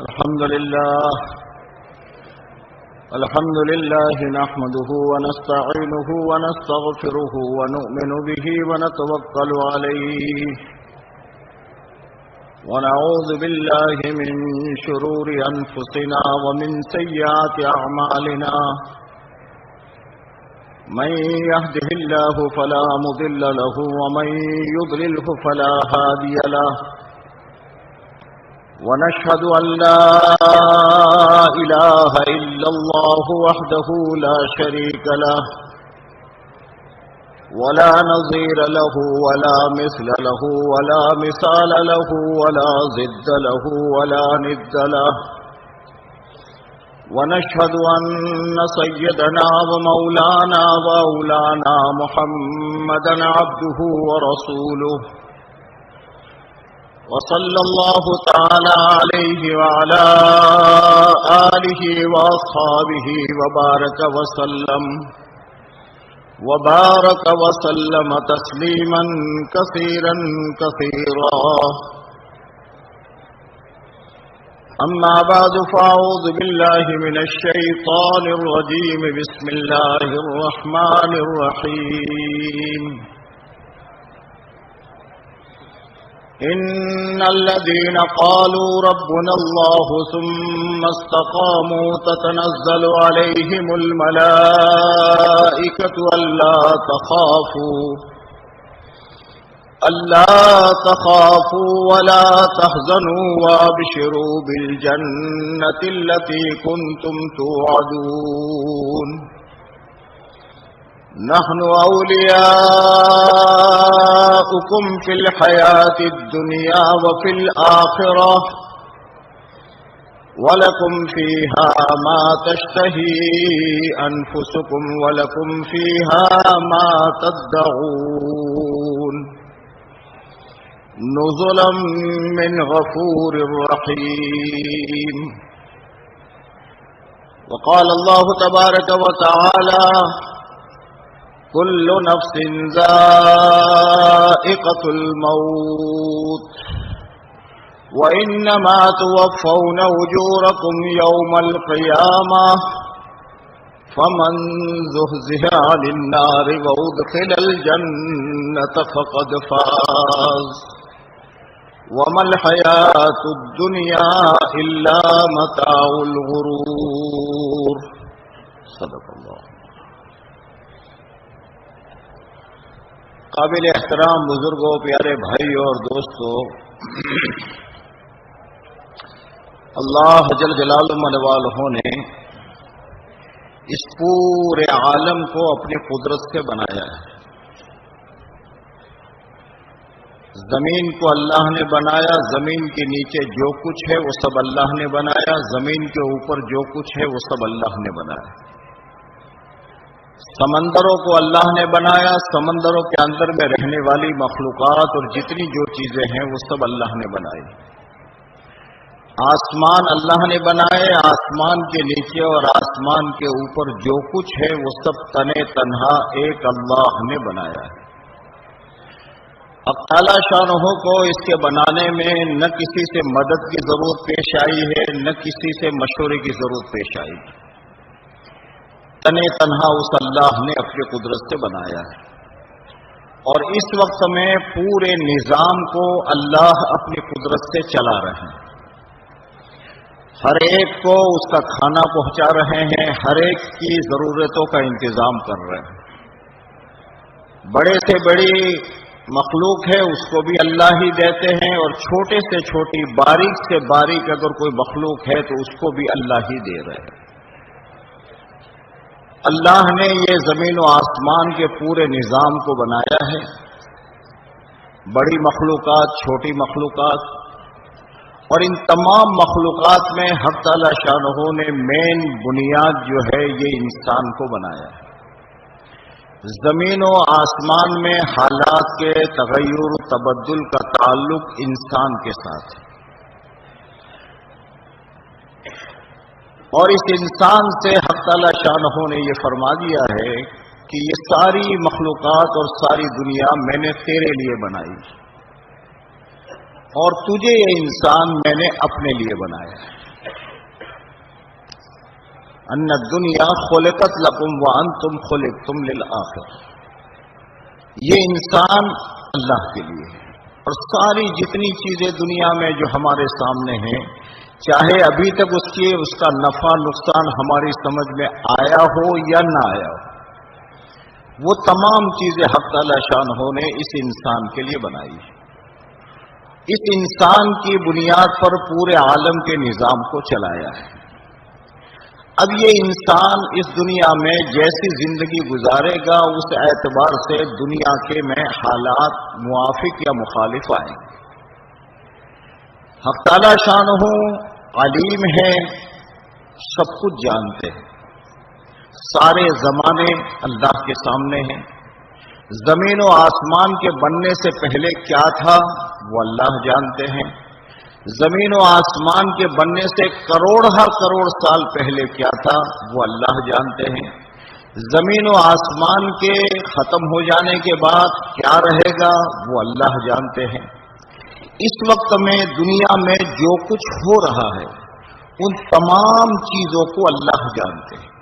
الحمد لله نحمده ونستعينه ونستغفره ونؤمن به ونتوكل عليه ونعوذ بالله من شرور أنفسنا ومن سيئات أعمالنا من يهده الله فلا مضل له ومن يضلله فلا هادي له ونشهد أن لا إله إلا الله وحده لا شريك له ولا نظير له ولا مثل له ولا مثال له ولا ضد له ولا ند له ونشهد أن سيدنا ومولانا وأولانا محمدا عبده ورسوله وصلى الله تعالى عليه وعلى آله وأصحابه وبارك وسلم تسليما كثيرا كثيرا أما بعد فأعوذ بالله من الشيطان الرجيم بسم الله الرحمن الرحيم إن الذين قالوا ربنا الله ثم استقاموا تتنزل عليهم الملائكة ألا تخافوا ولا تحزنوا وابشروا بالجنة التي كنتم توعدون نحن أولياؤكم في الحياة الدنيا وفي الآخرة ولكم فيها ما تشتهي أنفسكم ولكم فيها ما تدعون نزلا من غفور رحيم. وقال الله تبارك وتعالى كل نفس ذائقة الموت وإنما توفون أجوركم يوم القيامة فمن زحزح عن النار وأدخل الجنة فقد فاز وما الحياة الدنيا إلا متاع الغرور. صدق اللہ. قابل احترام بزرگوں، پیارے بھائی اور دوستوں، اللہ جل جلالہ والہ نے اس پورے عالم کو اپنی قدرت سے بنایا ہے. زمین کو اللہ نے بنایا، زمین کے نیچے جو کچھ ہے وہ سب اللہ نے بنایا، زمین کے اوپر جو کچھ ہے وہ سب اللہ نے بنایا. سمندروں کو اللہ نے بنایا، سمندروں کے اندر میں رہنے والی مخلوقات اور جتنی جو چیزیں ہیں وہ سب اللہ نے بنائی. آسمان اللہ نے بنائے، آسمان کے نیچے اور آسمان کے اوپر جو کچھ ہے وہ سب تنے تنہا ایک اللہ نے بنایا ہے. اب تعالیٰ شانہ کو اس کے بنانے میں نہ کسی سے مدد کی ضرورت پیش آئی ہے، نہ کسی سے مشورے کی ضرورت پیش آئی. تنے تنہا اس اللہ نے اپنی قدرت سے بنایا ہے. اور اس وقت میں پورے نظام کو اللہ اپنی قدرت سے چلا رہے ہیں. ہر ایک کو اس کا کھانا پہنچا رہے ہیں، ہر ایک کی ضرورتوں کا انتظام کر رہے ہیں. بڑے سے بڑی مخلوق ہے اس کو بھی اللہ ہی دیتے ہیں، اور چھوٹے سے چھوٹی، باریک سے باریک اگر کوئی مخلوق ہے تو اس کو بھی اللہ ہی دے رہے ہیں. اللہ نے یہ زمین و آسمان کے پورے نظام کو بنایا ہے. بڑی مخلوقات، چھوٹی مخلوقات، اور ان تمام مخلوقات میں حق تعالی شانہ نے مین بنیاد جو ہے یہ انسان کو بنایا ہے. زمین و آسمان میں حالات کے تغیر و تبدل کا تعلق انسان کے ساتھ ہے، اور اس انسان سے حق تعالی شانہ نے یہ فرما دیا ہے کہ یہ ساری مخلوقات اور ساری دنیا میں نے تیرے لیے بنائی. اور تجھے یہ انسان میں نے اپنے لیے بنایا ہے. ان الدنیا خلقت لکم وانتم خلقتم للآخرہ. یہ انسان اللہ کے لیے ہے. اور ساری جتنی چیزیں دنیا میں جو ہمارے سامنے ہیں، چاہے ابھی تک اس کا نفع نقصان ہماری سمجھ میں آیا ہو یا نہ آیا ہو، وہ تمام چیزیں حق تعالی شانہ نے اس انسان کے لیے بنائی ہے. اس انسان کی بنیاد پر پورے عالم کے نظام کو چلایا ہے. اب یہ انسان اس دنیا میں جیسی زندگی گزارے گا، اس اعتبار سے دنیا کے میں حالات موافق یا مخالف آئیں گے. حق تعالی شانہ علیم ہے، سب کچھ جانتے ہیں. سارے زمانے اللہ کے سامنے ہیں. زمین و آسمان کے بننے سے پہلے کیا تھا وہ اللہ جانتے ہیں. زمین و آسمان کے بننے سے کروڑ سال پہلے کیا تھا وہ اللہ جانتے ہیں. زمین و آسمان کے ختم ہو جانے کے بعد کیا رہے گا وہ اللہ جانتے ہیں. اس وقت میں دنیا میں جو کچھ ہو رہا ہے ان تمام چیزوں کو اللہ جانتے ہیں.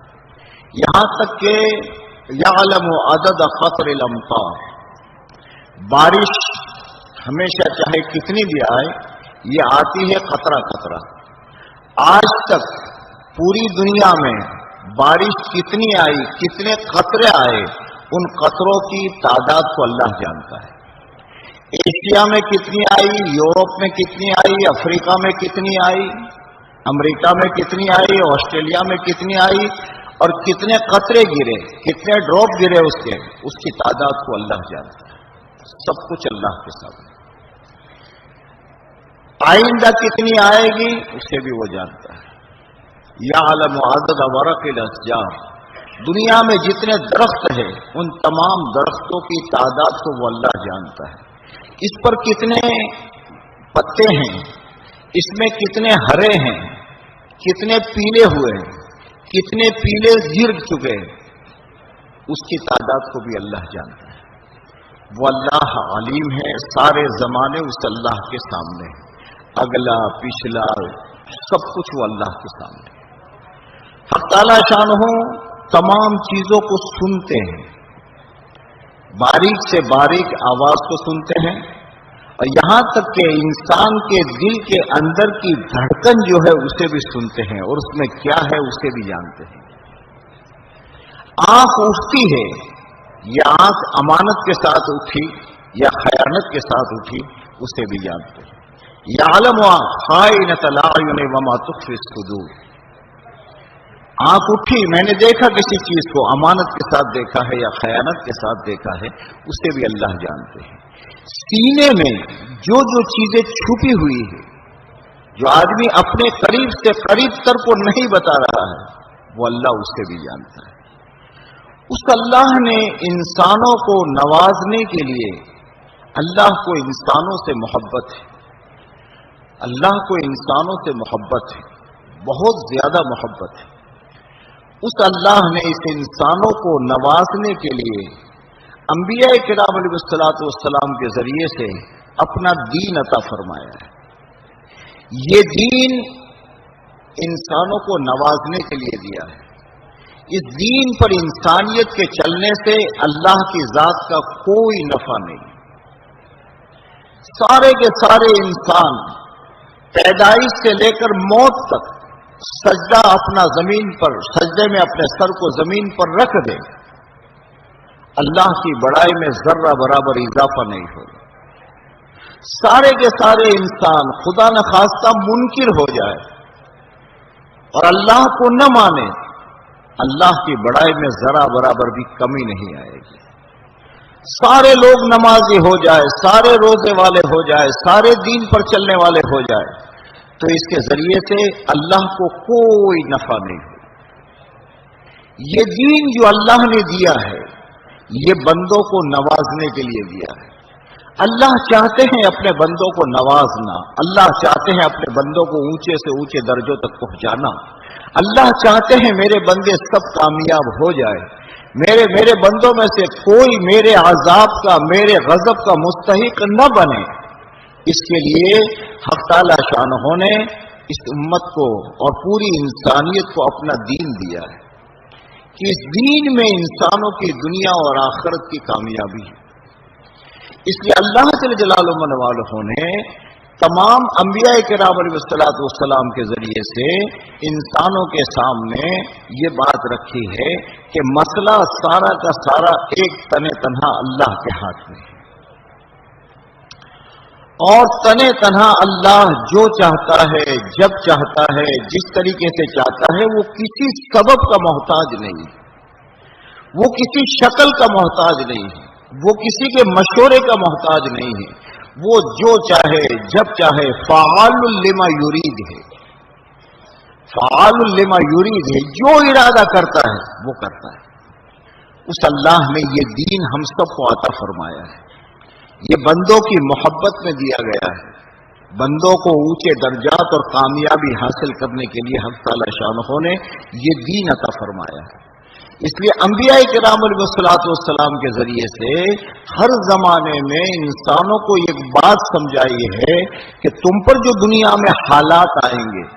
یہاں تک کہ یعلم عدد قطر الامطار، بارش ہمیشہ چاہے کتنی بھی آئے یہ آتی ہے قطرہ قطرہ. آج تک پوری دنیا میں بارش کتنی آئی، کتنے قطرے آئے، ان قطروں کی تعداد کو اللہ جانتا ہے. ایشیا میں کتنی آئی، یورپ میں کتنی آئی، افریقہ میں کتنی آئی، امریکہ میں کتنی آئی، آسٹریلیا میں کتنی آئی، اور کتنے قطرے گرے، کتنے ڈراپ گرے اس کی تعداد کو اللہ جانتا ہے. سب کچھ اللہ کے سامنے. آئندہ کتنی آئے گی اسے بھی وہ جانتا ہے. یعلم عدد ورق الاشجار، دنیا میں جتنے درخت ہیں ان تمام درختوں کی تعداد کو وہ اللہ جانتا ہے. اس پر کتنے پتے ہیں، اس میں کتنے ہرے ہیں، کتنے پیلے ہوئے ہیں، کتنے پیلے گر چکے ہیں، اس کی تعداد کو بھی اللہ جانتا ہے. وہ اللہ علیم ہے. سارے زمانے اس اللہ کے سامنے ہیں، اگلا پچھلا سب کچھ وہ اللہ کے سامنے. حق تعالی شانہ تمام چیزوں کو سنتے ہیں، باریک سے باریک آواز کو سنتے ہیں، اور یہاں تک کہ انسان کے دل کے اندر کی دھڑکن جو ہے اسے بھی سنتے ہیں، اور اس میں کیا ہے اسے بھی جانتے ہیں. آنکھ اٹھتی ہے، یہ آنکھ امانت کے ساتھ اٹھی یا خیانت کے ساتھ اٹھی اسے بھی جانتے ہیں. یعلم خائنۃ الاعین وما تخفی الصدور. آنکھ اٹھی، میں نے دیکھا کسی چیز کو، امانت کے ساتھ دیکھا ہے یا خیانت کے ساتھ دیکھا ہے، اسے بھی اللہ جانتے ہیں. سینے میں جو چیزیں چھپی ہوئی ہیں، جو آدمی اپنے قریب سے قریب تر کو نہیں بتا رہا ہے، وہ اللہ اسے بھی جانتا ہے. اس اللہ نے انسانوں کو نوازنے کے لیے، اللہ کو انسانوں سے محبت ہے. اللہ کو انسانوں سے محبت ہے، بہت زیادہ محبت ہے. اس اللہ نے اس انسانوں کو نوازنے کے لیے انبیاء کرام علیہ السلام کے ذریعے سے اپنا دین عطا فرمایا ہے. یہ دین انسانوں کو نوازنے کے لیے دیا ہے. اس دین پر انسانیت کے چلنے سے اللہ کی ذات کا کوئی نفع نہیں. سارے کے سارے انسان پیدائش سے لے کر موت تک سجدہ اپنا زمین پر، سجدے میں اپنے سر کو زمین پر رکھ دے، اللہ کی بڑائی میں ذرہ برابر اضافہ نہیں ہوگا. سارے کے سارے انسان خدا نخواستہ منکر ہو جائے اور اللہ کو نہ مانے، اللہ کی بڑائی میں ذرہ برابر بھی کمی نہیں آئے گی. سارے لوگ نمازی ہو جائے، سارے روزے والے ہو جائے، سارے دین پر چلنے والے ہو جائے، تو اس کے ذریعے سے اللہ کو کوئی نفع نہیں ہو. یہ دین جو اللہ نے دیا ہے یہ بندوں کو نوازنے کے لیے دیا ہے. اللہ چاہتے ہیں اپنے بندوں کو نوازنا، اللہ چاہتے ہیں اپنے بندوں کو اونچے سے اونچے درجوں تک پہنچانا. اللہ چاہتے ہیں میرے بندے سب کامیاب ہو جائے، میرے بندوں میں سے کوئی میرے عذاب کا، میرے غضب کا مستحق نہ بنے. اس کے لیے حق تعالی شانہ نے اس امت کو اور پوری انسانیت کو اپنا دین دیا ہے کہ اس دین میں انسانوں کی دنیا اور آخرت کی کامیابی ہے۔ اس لیے اللہ جل جلالہ نے تمام انبیاء کرام علیہ السلام کے ذریعے سے انسانوں کے سامنے یہ بات رکھی ہے کہ مسئلہ سارا کا سارا ایک تنہا اللہ کے ہاتھ میں ہے، اور تنہا اللہ جو چاہتا ہے، جب چاہتا ہے، جس طریقے سے چاہتا ہے، وہ کسی سبب کا محتاج نہیں ہے، وہ کسی شکل کا محتاج نہیں ہے، وہ کسی کے مشورے کا محتاج نہیں ہے، وہ جو چاہے جب چاہے فعال لما یرید ہے، فعال لما یرید ہے، جو ارادہ کرتا ہے وہ کرتا ہے۔ اس اللہ نے یہ دین ہم سب کو عطا فرمایا ہے، یہ بندوں کی محبت میں دیا گیا ہے، بندوں کو اونچے درجات اور کامیابی حاصل کرنے کے لیے حق تعالی شانہ نے یہ دین عطا فرمایا ہے۔ اس لیے انبیاء کرام علیہ السلام کے ذریعے سے ہر زمانے میں انسانوں کو ایک بات سمجھائی ہے کہ تم پر جو دنیا میں حالات آئیں گے،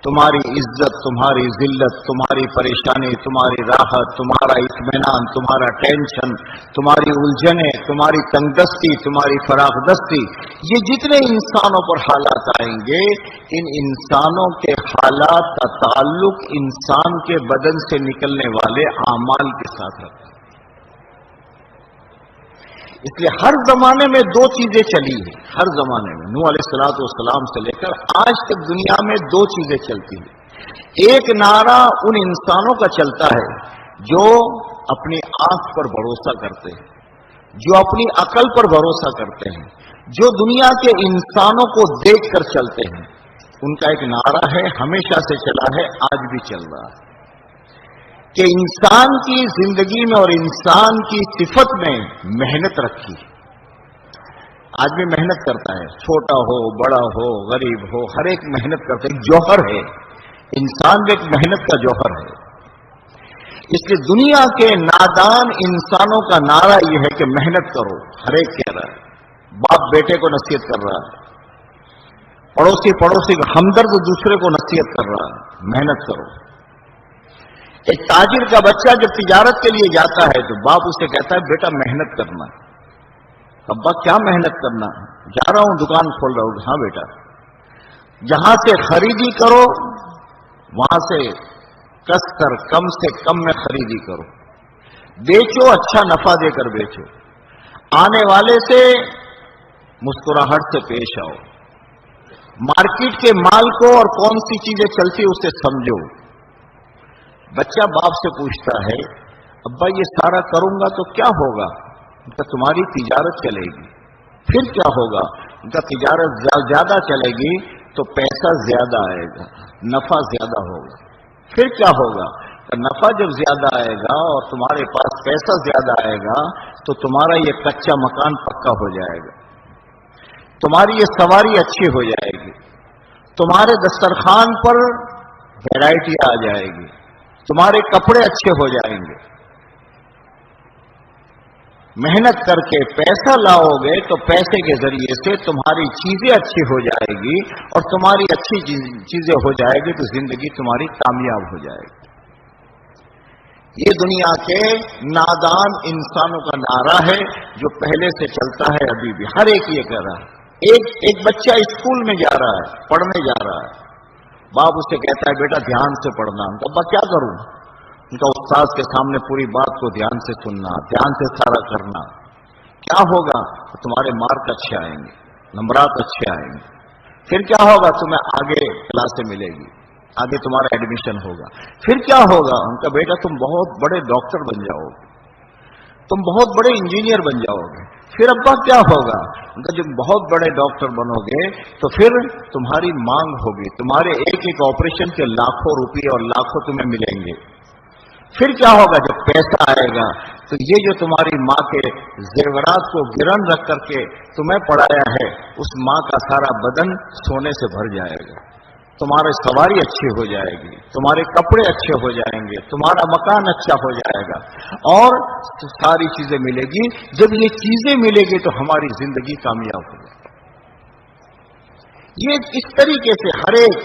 تمہاری عزت، تمہاری ذلت، تمہاری پریشانی، تمہاری راحت، تمہارا اطمینان، تمہارا ٹینشن، تمہاری الجھنیں، تمہاری تنگ دستی، تمہاری فراغ دستی، یہ جتنے انسانوں پر حالات آئیں گے، ان انسانوں کے حالات کا تعلق انسان کے بدن سے نکلنے والے اعمال کے ساتھ رکھتا ہے۔ اس لیے ہر زمانے میں دو چیزیں چلی ہیں، ہر زمانے میں نوح علیہ السلام سے لے کر آج تک دنیا میں دو چیزیں چلتی ہیں۔ ایک نعرہ ان انسانوں کا چلتا ہے جو اپنی آنکھ پر بھروسہ کرتے ہیں، جو اپنی عقل پر بھروسہ کرتے ہیں، جو دنیا کے انسانوں کو دیکھ کر چلتے ہیں، ان کا ایک نعرہ ہے، ہمیشہ سے چلا ہے، آج بھی چل رہا ہے، کہ انسان کی زندگی میں اور انسان کی صفت میں محنت رکھی۔ آدمی محنت کرتا ہے، چھوٹا ہو، بڑا ہو، غریب ہو، ہر ایک محنت کرتا ہے، ایک جوہر ہے، انسان میں ایک محنت کا جوہر ہے۔ اس لیے دنیا کے نادان انسانوں کا نعرہ یہ ہے کہ محنت کرو، ہر ایک کہہ رہا ہے، باپ بیٹے کو نصیحت کر رہا ہے، پڑوسی کا ہمدرد دوسرے کو نصیحت کر رہا ہے، محنت کرو۔ ایک تاجر کا بچہ جب تجارت کے لیے جاتا ہے تو باپ اسے کہتا ہے، بیٹا محنت کرنا۔ ابا کیا محنت کرنا؟ جا رہا ہوں، دکان کھول رہا ہوں۔ ہاں بیٹا، جہاں سے خریدی کرو وہاں سے کس کر کم سے کم میں خریدی کرو، بیچو اچھا نفع دے کر بیچو، آنے والے سے مسکراہٹ سے پیش آؤ، مارکیٹ کے مال کو اور کون سی چیزیں چلتی اسے سمجھو۔ بچہ باپ سے پوچھتا ہے، ابا یہ سارا کروں گا تو کیا ہوگا؟ ان کا تمہاری تجارت چلے گی۔ پھر کیا ہوگا؟ ان کا تجارت زیادہ چلے گی تو پیسہ زیادہ آئے گا، نفع زیادہ ہوگا۔ پھر کیا ہوگا؟ نفع جب زیادہ آئے گا اور تمہارے پاس پیسہ زیادہ آئے گا تو تمہارا یہ کچا مکان پکا ہو جائے گا، تمہاری یہ سواری اچھی ہو جائے گی، تمہارے دسترخوان پر ویرائٹی آ جائے گی، تمہارے کپڑے اچھے ہو جائیں گے۔ محنت کر کے پیسہ لاؤ گے تو پیسے کے ذریعے سے تمہاری چیزیں اچھی ہو جائے گی، اور تمہاری اچھی چیزیں ہو جائے گی تو زندگی تمہاری کامیاب ہو جائے گی۔ یہ دنیا کے نادان انسانوں کا نعرہ ہے جو پہلے سے چلتا ہے، ابھی بھی ہر ایک یہ کہہ رہا ہے۔ ایک بچہ اسکول میں جا رہا ہے، پڑھنے جا رہا ہے، باپ اسے کہتا ہے، بیٹا دھیان سے پڑھنا۔ ابا کیا کروں؟ ان کا استاد کے سامنے پوری بات کو دھیان سے سننا، دھیان سے سارا کرنا۔ کیا ہوگا؟ تو تمہارے مارک اچھے آئیں گے، نمبرات اچھے آئیں گے۔ پھر کیا ہوگا؟ تمہیں آگے کلاسیں ملے گی، آگے تمہارا ایڈمیشن ہوگا۔ پھر کیا ہوگا؟ ان کا بیٹا تم بہت بڑے ڈاکٹر بن جاؤ گے، تم بہت بڑے انجینئر بن جاؤ گے۔ پھر ابا کیا ہوگا؟ ان کا جب بہت بڑے ڈاکٹر بنو گے تو پھر تمہاری مانگ ہوگی، تمہارے ایک ایک آپریشن کے لاکھوں روپے اور لاکھوں تمہیں ملیں گے۔ پھر کیا ہوگا؟ جب پیسہ آئے گا تو یہ جو تمہاری ماں کے زیورات کو گرن رکھ کر کے تمہیں پڑھایا ہے، اس ماں کا سارا بدن سونے سے بھر جائے گا، تمہاری سواری اچھی ہو جائے گی، تمہارے کپڑے اچھے ہو جائیں گے، تمہارا مکان اچھا ہو جائے گا، اور ساری چیزیں ملے گی۔ جب یہ چیزیں ملے گی تو ہماری زندگی کامیاب ہو جائے گی۔ یہ اس طریقے سے ہر ایک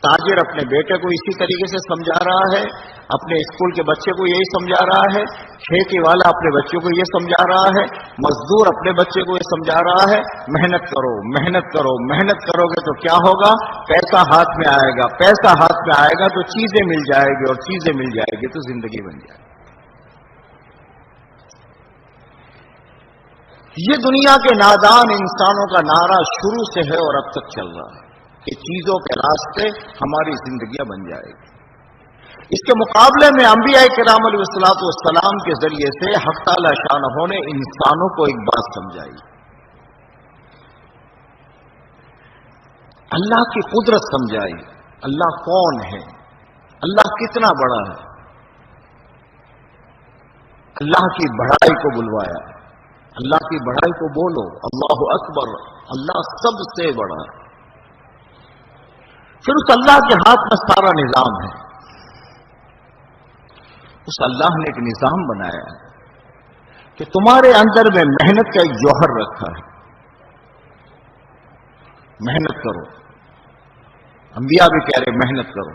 تاجر اپنے بیٹے کو اسی طریقے سے سمجھا رہا ہے، اپنے اسکول کے بچے کو یہی سمجھا رہا ہے، کھیتی والا اپنے بچوں کو یہ سمجھا رہا ہے، مزدور اپنے بچے کو یہ سمجھا رہا ہے، محنت کرو محنت کرو، محنت کرو گے تو کیا ہوگا؟ پیسہ ہاتھ میں آئے گا، پیسہ ہاتھ میں آئے گا تو چیزیں مل جائے گی، اور چیزیں مل جائے گی تو زندگی بن جائے گی۔ یہ دنیا کے نادان انسانوں کا نعرہ شروع سے ہے اور اب تک چل رہا ہے کہ چیزوں کے راستے ہماری زندگیاں بن جائے گی۔ اس کے مقابلے میں انبیاء کرام علیہ الصلوۃ والسلام کے ذریعے سے حق تعالی شانہ نے انسانوں کو ایک بات سمجھائی، اللہ کی قدرت سمجھائی، اللہ کون ہے، اللہ کتنا بڑا ہے، اللہ کی بڑائی کو بلوایا، اللہ کی بڑائی کو بولو، اللہ اکبر، اللہ سب سے بڑا ہے۔ پھر اس اللہ کے ہاتھ میں سارا نظام ہے، اس اللہ نے ایک نظام بنایا ہے کہ تمہارے اندر میں محنت کا ایک جوہر رکھا ہے، محنت کرو۔ انبیاء بھی کہہ رہے محنت کرو۔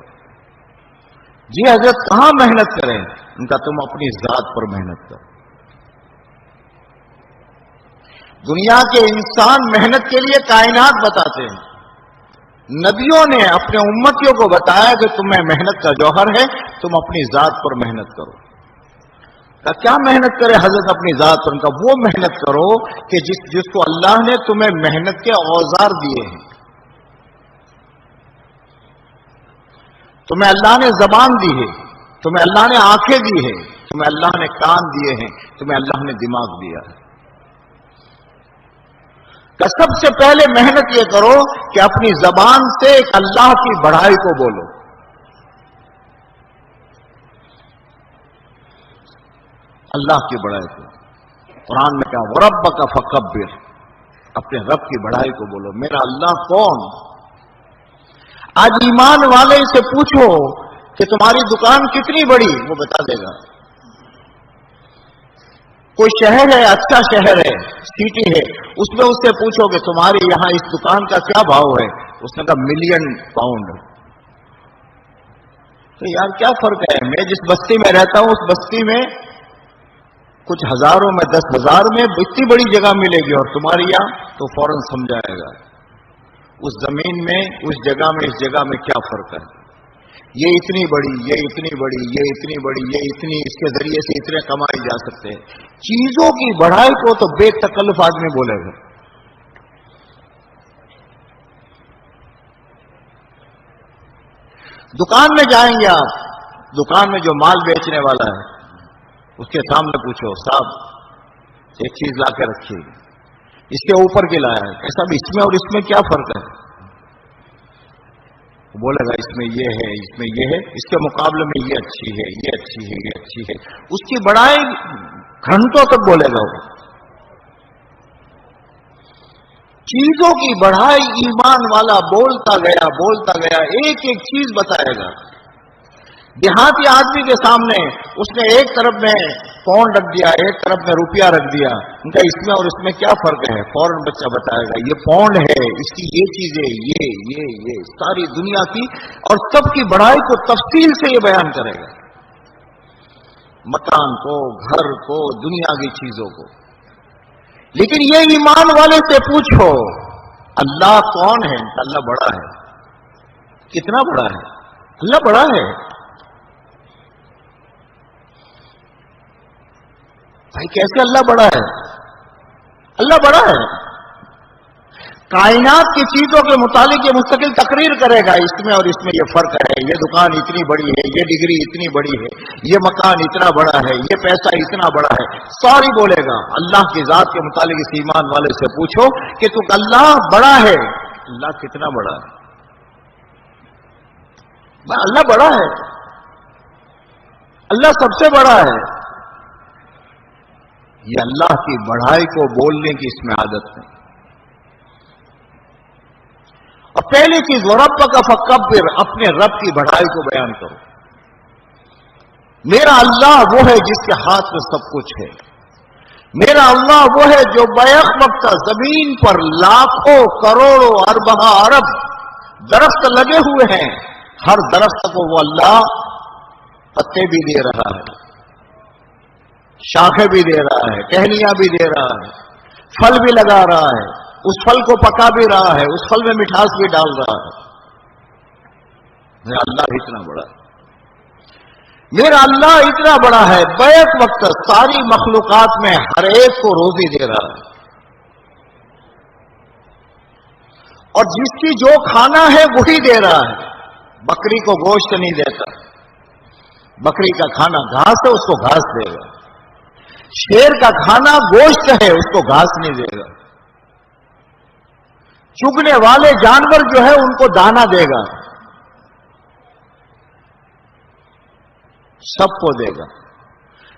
جی حضرت کہاں محنت کریں؟ ان کا تم اپنی ذات پر محنت کرو۔ دنیا کے انسان محنت کے لیے کائنات بتاتے ہیں، نبیوں نے اپنے امتیوں کو بتایا کہ تمہیں محنت کا جوہر ہے، تم اپنی ذات پر محنت کرو۔ کیا محنت کرے حضرت اپنی ذات پر؟ ان کا وہ محنت کرو کہ جس کو اللہ نے تمہیں محنت کے اوزار دیے ہیں۔ تمہیں اللہ نے زبان دی ہے، تمہیں اللہ نے آنکھیں دی ہے، تمہیں اللہ نے کان دیے ہیں، تمہیں اللہ نے دماغ دیا ہے۔ کہ سب سے پہلے محنت یہ کرو کہ اپنی زبان سے ایک اللہ کی بڑائی کو بولو۔ اللہ کی بڑائی کو قرآن میں کہا وَرَبَّكَ فَكَبِّرْ، اپنے رب کی بڑائی کو بولو۔ میرا اللہ کون؟ آج ایمان والے سے پوچھو کہ تمہاری دکان کتنی بڑی، وہ بتا دے گا۔ کوئی شہر ہے، اچھا شہر ہے، سٹی ہے، اس میں اس سے پوچھو کہ تمہاری یہاں اس دکان کا کیا بھاؤ ہے، اس نے کہا £1,000,000۔ تو یار کیا فرق ہے؟ میں جس بستی میں رہتا ہوں اس بستی میں کچھ ہزاروں میں 10,000 میں اتنی بڑی جگہ ملے گی، اور تمہاری یہاں تو فوراً سمجھائے گا اس زمین میں، اس جگہ میں، اس جگہ میں کیا فرق ہے۔ یہ اتنی بڑی، یہ اتنی بڑی، یہ اتنی بڑی، یہ اتنی، اس کے ذریعے سے اتنے کمائے جا سکتے ہیں۔ چیزوں کی بڑائی کو تو بے تکلف آدمی بولے گا۔ دکان میں جائیں گے آپ، دکان میں جو مال بیچنے والا ہے اس کے سامنے پوچھو صاحب ایک چیز لا کے رکھیے، اس کے اوپر کی لایا ہے، صاحب اس میں اور اس میں کیا فرق ہے؟ وہ بولے گا اس میں یہ ہے، اس میں یہ ہے، اس کے مقابلے میں یہ اچھی ہے، یہ اچھی ہے، یہ اچھی ہے۔ اس کی بڑائی گھنٹوں تک بولے گا وہ۔ چیزوں کی بڑائی ایمان والا بولتا گیا، ایک ایک چیز بتائے گا۔ دیہاتی آدمی کے سامنے اس نے ایک طرف میں پاؤنڈ رکھ دیا، ایک طرف میں روپیہ رکھ دیا، ان کا اس میں اور اس میں کیا فرق ہے؟ فوراً بچہ بتائے گا یہ پاؤنڈ ہے، اس کی یہ چیزیں، یہ ساری دنیا کی اور سب کی بڑائی کو تفصیل سے یہ بیان کرے گا، مکان کو، گھر کو، دنیا کی چیزوں کو۔ لیکن یہ ایمان والے سے پوچھو اللہ کون ہے؟ اللہ بڑا ہے۔ کتنا بڑا ہے؟ اللہ بڑا ہے۔ بھائی کیسے اللہ بڑا ہے؟ اللہ بڑا ہے۔ کائنات کی چیزوں کے متعلق یہ مستقل تقریر کرے گا، اس میں اور اس میں یہ فرق ہے، یہ دکان اتنی بڑی ہے، یہ ڈگری اتنی بڑی ہے، یہ مکان اتنا بڑا ہے، یہ پیسہ اتنا بڑا ہے، ساری بولے گا۔ اللہ کی ذات کے متعلق اس ایمان والے سے پوچھو کہ تو اللہ بڑا ہے، اللہ کتنا بڑا ہے؟ اللہ بڑا ہے، اللہ سب سے بڑا ہے۔ یہ اللہ کی بڑائی کو بولنے کی اس میں عادت ہے۔ اور پہلی چیز وَرَبَّكَ فَكَبِّرْ، اپنے رب کی بڑائی کو بیان کرو۔ میرا اللہ وہ ہے جس کے ہاتھ میں سب کچھ ہے، میرا اللہ وہ ہے جو بیک وقت زمین پر لاکھوں کروڑوں اربہ ارب درخت لگے ہوئے ہیں، ہر درخت کو وہ اللہ پتے بھی دے رہا ہے، شاخیں بھی دے رہا ہے، ٹہنیاں بھی دے رہا ہے، پھل بھی لگا رہا ہے، اس پھل کو پکا بھی رہا ہے، اس پھل میں مٹھاس بھی ڈال رہا ہے۔ میرا اللہ اتنا بڑا ہے، میرا اللہ اتنا بڑا ہے، بیک وقت ساری مخلوقات میں ہر ایک کو روزی دے رہا ہے، اور جس کی جو کھانا ہے وہی دے رہا ہے۔ بکری کو گوشت نہیں دیتا، بکری کا کھانا گھاس ہے، اس کو گھاس دے گا۔ شیر کا کھانا گوشت ہے، اس کو گھاس نہیں دے گا۔ چگنے والے جانور جو ہے ان کو دانا دے گا، سب کو دے گا۔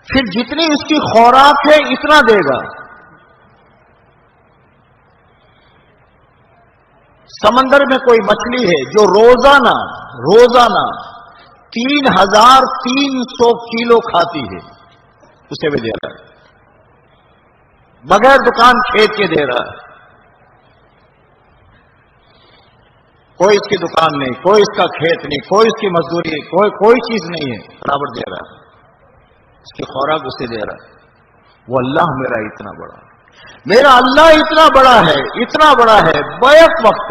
پھر جتنی اس کی خوراک ہے اتنا دے گا۔ سمندر میں کوئی مچھلی ہے جو روزانہ 3300 کلو کھاتی ہے، اسے بھی دے رہا ہے، بغیر دکان کھیت کے دے رہا ہے۔ کوئی اس کی دکان نہیں، کوئی اس کا کھیت نہیں، کوئی اس کی مزدوری، کوئی چیز نہیں ہے، برابر دے رہا ہے، اس کی خوراک اسے دے رہا ہے۔ وہ اللہ میرا اتنا بڑا ہے، میرا اللہ اتنا بڑا ہے، اتنا بڑا ہے، بیک وقت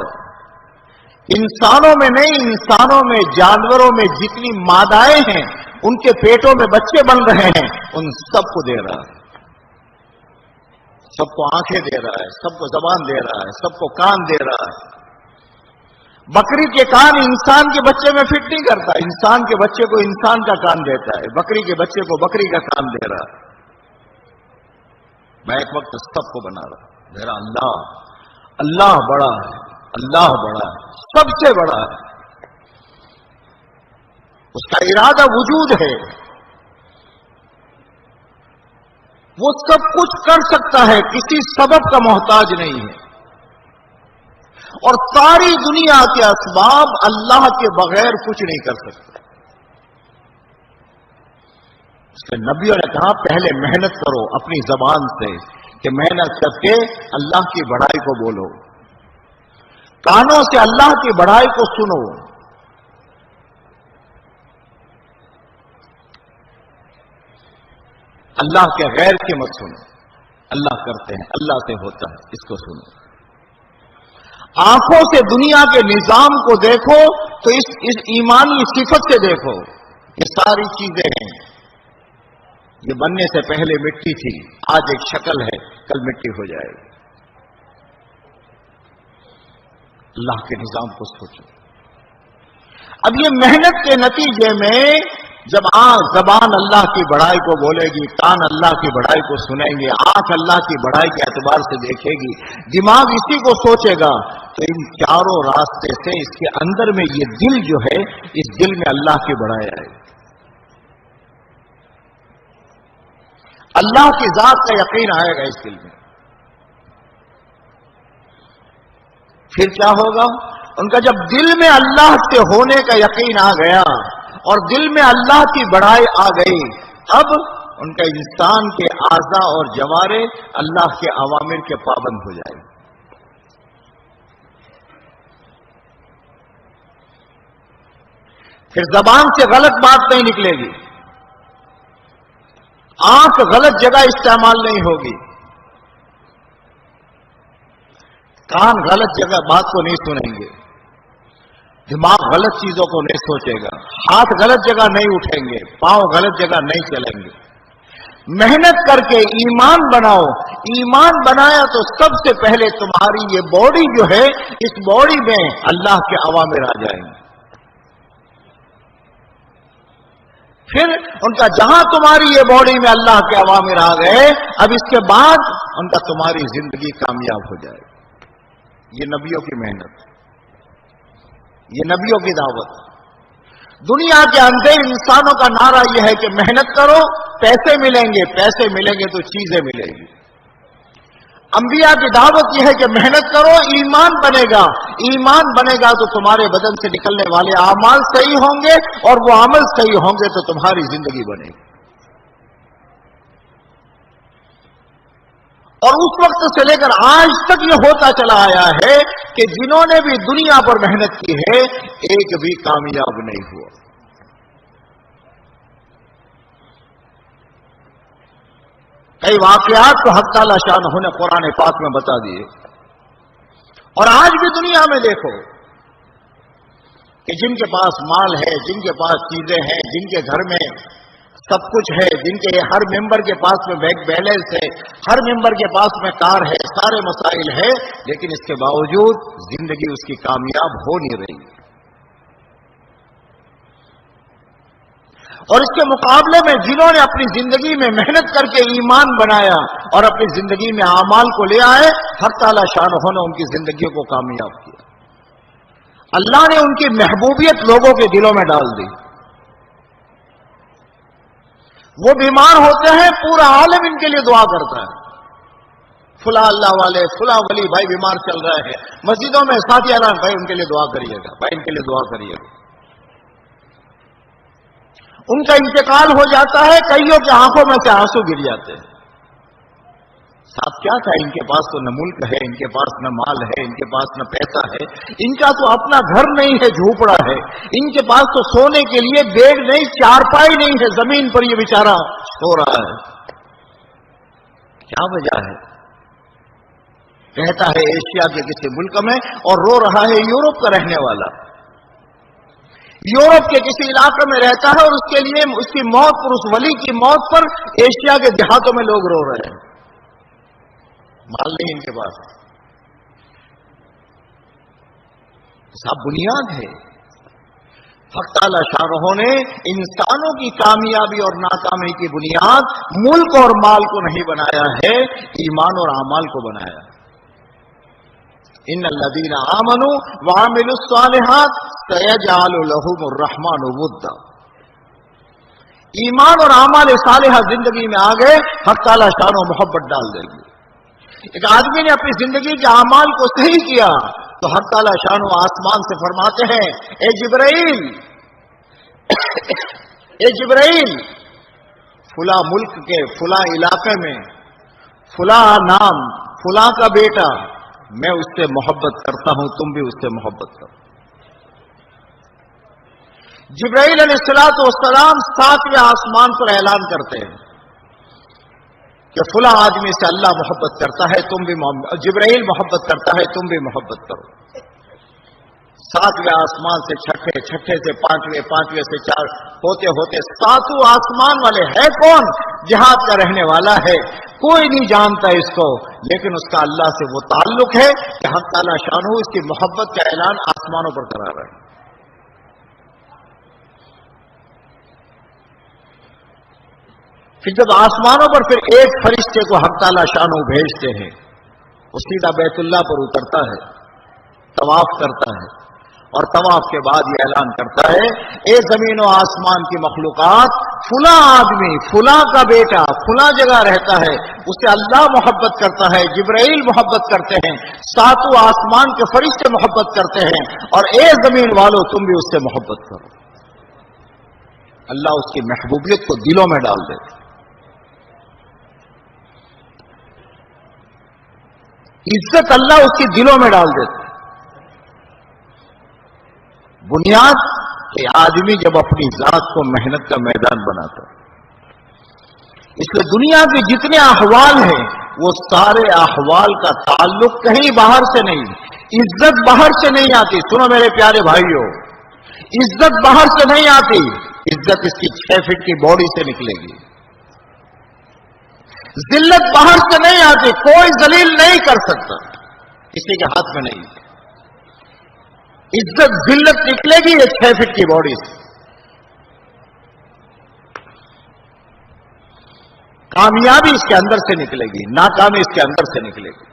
انسانوں میں نہیں، انسانوں میں، جانوروں میں جتنی مادائیں ہیں ان کے پیٹوں میں بچے بن رہے ہیں، ان سب کو دے رہا ہے، سب کو آنکھیں دے رہا ہے، سب کو زبان دے رہا ہے، سب کو کان دے رہا ہے۔ بکری کے کان انسان کے بچے میں فٹ نہیں کرتا، انسان کے بچے کو انسان کا کان دیتا ہے، بکری کے بچے کو بکری کا کان دے رہا ہے۔ میں ایک وقت سب کو بنا رہا، میرا اللہ بڑا ہے، اللہ بڑا ہے، سب سے بڑا ہے، اس کا ارادہ وجود ہے، وہ سب کچھ کر سکتا ہے، کسی سبب کا محتاج نہیں ہے، اور ساری دنیا کے اسباب اللہ کے بغیر کچھ نہیں کر سکتے۔ اس کے نبیوں نے کہا پہلے محنت کرو اپنی زبان سے، کہ محنت کر کے اللہ کی بڑائی کو بولو، کانوں سے اللہ کی بڑائی کو سنو، اللہ کے غیر کی مت سنو، اللہ کرتے ہیں، اللہ سے ہوتا ہے، اس کو سنو۔ آنکھوں سے دنیا کے نظام کو دیکھو تو اس ایمانی صفت سے دیکھو، یہ ساری چیزیں ہیں، یہ بننے سے پہلے مٹی تھی، آج ایک شکل ہے، کل مٹی ہو جائے گی۔ اللہ کے نظام کو سوچو۔ اب یہ محنت کے نتیجے میں جب زبان اللہ کی بڑائی کو بولے گی، کان اللہ کی بڑائی کو سنیں گے، آنکھ اللہ کی بڑائی کے اعتبار سے دیکھے گی، دماغ اسی کو سوچے گا، تو ان چاروں راستے سے اس کے اندر میں یہ دل جو ہے، اس دل میں اللہ کی بڑائی آئے گی، اللہ کی ذات کا یقین آئے گا اس دل میں۔ پھر کیا ہوگا؟ ان کا جب دل میں اللہ سے ہونے کا یقین آ گیا اور دل میں اللہ کی بڑائی آ گئی، اب ان کا انسان کے اعضاء اور جوارے اللہ کے اوامر کے پابند ہو جائے گے۔ پھر زبان سے غلط بات نہیں نکلے گی، آنکھ غلط جگہ استعمال نہیں ہوگی، کان غلط جگہ بات کو نہیں سنیں گے، دماغ غلط چیزوں کو نہیں سوچے گا، ہاتھ غلط جگہ نہیں اٹھیں گے، پاؤں غلط جگہ نہیں چلیں گے۔ محنت کر کے ایمان بناؤ، ایمان بنایا تو سب سے پہلے تمہاری یہ باڈی جو ہے، اس باڈی میں اللہ کے اوامر آ جائیں گے۔ پھر ان کا جہاں تمہاری یہ باڈی میں اللہ کے اوامر آ گئے، اب اس کے بعد ان کا تمہاری زندگی کامیاب ہو جائے۔ یہ نبیوں کی محنت، یہ نبیوں کی دعوت۔ دنیا کے اندر انسانوں کا نعرہ یہ ہے کہ محنت کرو، پیسے ملیں گے، پیسے ملیں گے تو چیزیں ملیں گی۔ انبیاء کی دعوت یہ ہے کہ محنت کرو، ایمان بنے گا، ایمان بنے گا تو تمہارے بدن سے نکلنے والے اعمال صحیح ہوں گے، اور وہ عمل صحیح ہوں گے تو تمہاری زندگی بنے گی۔ اور اس وقت سے لے کر آج تک یہ ہوتا چلا آیا ہے کہ جنہوں نے بھی دنیا پر محنت کی ہے ایک بھی کامیاب نہیں ہوا. کئی واقعات کو حق تعالی شانہ نے قرآن پاک میں بتا دیے. اور آج بھی دنیا میں دیکھو کہ جن کے پاس مال ہے، جن کے پاس چیزیں ہیں، جن کے گھر میں سب کچھ ہے، جن کے ہر ممبر کے پاس میں بینک بیلنس ہے، ہر ممبر کے پاس میں کار ہے، سارے مسائل ہے، لیکن اس کے باوجود زندگی اس کی کامیاب ہو نہیں رہی. اور اس کے مقابلے میں جنہوں نے اپنی زندگی میں محنت کر کے ایمان بنایا اور اپنی زندگی میں اعمال کو لے آئے، حق تعالی شانہ نے ان کی زندگیوں کو کامیاب کیا. اللہ نے ان کی محبوبیت لوگوں کے دلوں میں ڈال دی. وہ بیمار ہوتے ہیں، پورا عالم ان کے لیے دعا کرتا ہے. فلاں اللہ والے، فلاں ولی بھائی بیمار چل رہے ہیں، مسجدوں میں ساتھی اعلان، بھائی ان کے لیے دعا کریے گا، بھائی ان کے لیے دعا کریے گا. ان کا انتقال ہو جاتا ہے، کئیوں کی آنکھوں میں سے آنسو گر جاتے ہیں. صاحب کیا تھا، ان کے پاس تو نہ ملک ہے، ان کے پاس نہ مال ہے، ان کے پاس نہ پیسہ ہے، ان کا تو اپنا گھر نہیں ہے، جھوپڑا ہے، ان کے پاس تو سونے کے لیے بیڈ نہیں، چارپائی نہیں ہے، زمین پر یہ بیچارہ سو رہا ہے. کیا وجہ ہے؟ رہتا ہے ایشیا کے کسی ملک میں اور رو رہا ہے یورپ کا رہنے والا. یورپ کے کسی علاقے میں رہتا ہے اور اس کے لیے اس کی موت پر، اس ولی کی موت پر ایشیا کے دیہاتوں میں لوگ رو رہے ہیں. مال نہیں ان کے پاس. سب بنیاد ہے. حق تعالی شانہ نے انسانوں کی کامیابی اور ناکامی کی بنیاد ملک اور مال کو نہیں بنایا ہے، ایمان اور اعمال کو بنایا. ان الذین آمنوا وعملوا الصالحات سیجعل لهم الرحمن ودا. ایمان اور اعمال صالحہ زندگی میں آ گئے، حق تعالی شانہ محبت ڈال دے گی. ایک آدمی نے اپنی زندگی کے اعمال کو صحیح کیا تو حق تعالی شانہ آسمان سے فرماتے ہیں، اے جبرائیل، اے جبرائیل، فلاں ملک کے فلاں علاقے میں فلاں نام، فلاں کا بیٹا، میں اس سے محبت کرتا ہوں، تم بھی اس سے محبت کرو. جبرائیل علیہ السلام 7ویں آسمان پر اعلان کرتے ہیں کہ فلاں آدمی سے اللہ محبت کرتا ہے، تم بھی جبرائیل محبت کرتا ہے، تم بھی محبت کرو. 7ویں آسمان سے چھٹے، چھٹے سے 5ویں، 5ویں سے 4 ہوتے ہوتے 7 آسمان والے ہے کون؟ جہاد کا رہنے والا ہے، کوئی نہیں جانتا اس کو، لیکن اس کا اللہ سے وہ تعلق ہے کہ حق تعالی شانہ اس کی محبت کا اعلان آسمانوں پر کرا رہے ہیں. پھر جب آسمانوں پر پھر ایک فرشتے کو حق تعالی شانہ بھیجتے ہیں، وہ سیدھا بیت اللہ پر اترتا ہے، طواف کرتا ہے، اور طواف کے بعد یہ اعلان کرتا ہے، اے زمین و آسمان کی مخلوقات، فلاں آدمی، فلاں کا بیٹا فلاں جگہ رہتا ہے، اسے اللہ محبت کرتا ہے، جبرائیل محبت کرتے ہیں، 7 آسمان کے فرشتے محبت کرتے ہیں، اور اے زمین والو تم بھی اس سے محبت کرو. اللہ اس کی محبوبیت کو دلوں میں ڈال دیتے. عزت اللہ اس کی دلوں میں ڈال دیتے. بنیاد کہ آدمی جب اپنی ذات کو محنت کا میدان بناتا ہے. اس لیے دنیا کے جتنے احوال ہیں وہ سارے احوال کا تعلق کہیں باہر سے نہیں. عزت باہر سے نہیں آتی. سنو میرے پیارے بھائیوں، عزت باہر سے نہیں آتی. عزت اس کی 6 فٹ کی باڈی سے نکلے گی. ذلت باہر سے نہیں آتی. کوئی ذلیل نہیں کر سکتا، کسی کے ہاتھ میں نہیں. عزت ذلت نکلے گی یہ 6 فٹ کی باڈی سے. کامیابی اس کے اندر سے نکلے گی، ناکامی اس کے اندر سے نکلے گی.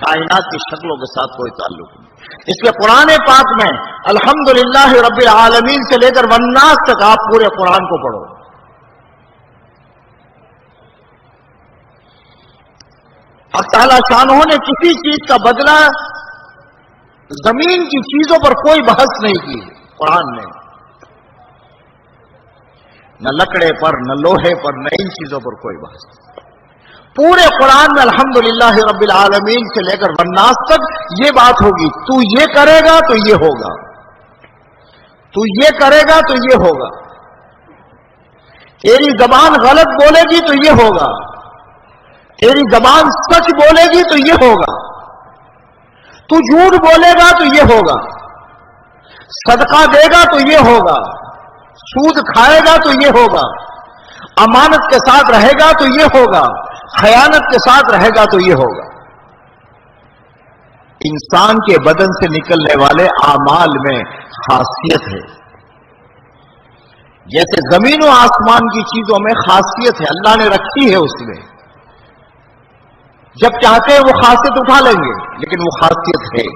کائنات کی شکلوں کے ساتھ کوئی تعلق نہیں. اس کے قرآن پاک میں الحمدللہ رب العالمین سے لے کر والناس تک آپ پورے قرآن کو پڑھو. حق تعالی شانہ نے کسی چیز کا بدلہ زمین کی چیزوں پر کوئی بحث نہیں کی قرآن نے. نہ لکڑے پر، نہ لوہے پر، نہ ان چیزوں پر کوئی بحث. پورے قرآن میں الحمدللہ رب العالمین سے لے کر والناس تک یہ بات ہوگی، تو یہ کرے گا تو یہ ہوگا، تو یہ کرے گا تو یہ ہوگا، تیری زبان غلط بولے گی تو یہ ہوگا، تیری زبان سچ بولے گی تو یہ ہوگا، تو جھوٹ بولے گا تو یہ ہوگا، صدقہ دے گا تو یہ ہوگا، سود کھائے گا تو یہ ہوگا، امانت کے ساتھ رہے گا تو یہ ہوگا، خیانت کے ساتھ رہے گا تو یہ ہوگا۔ انسان کے بدن سے نکلنے والے اعمال میں خاصیت ہے، جیسے زمین و آسمان کی چیزوں میں خاصیت ہے، اللہ نے رکھی ہے اس میں، جب چاہتے ہیں وہ خاصیت اٹھا لیں گے، لیکن وہ خاصیت ہے۔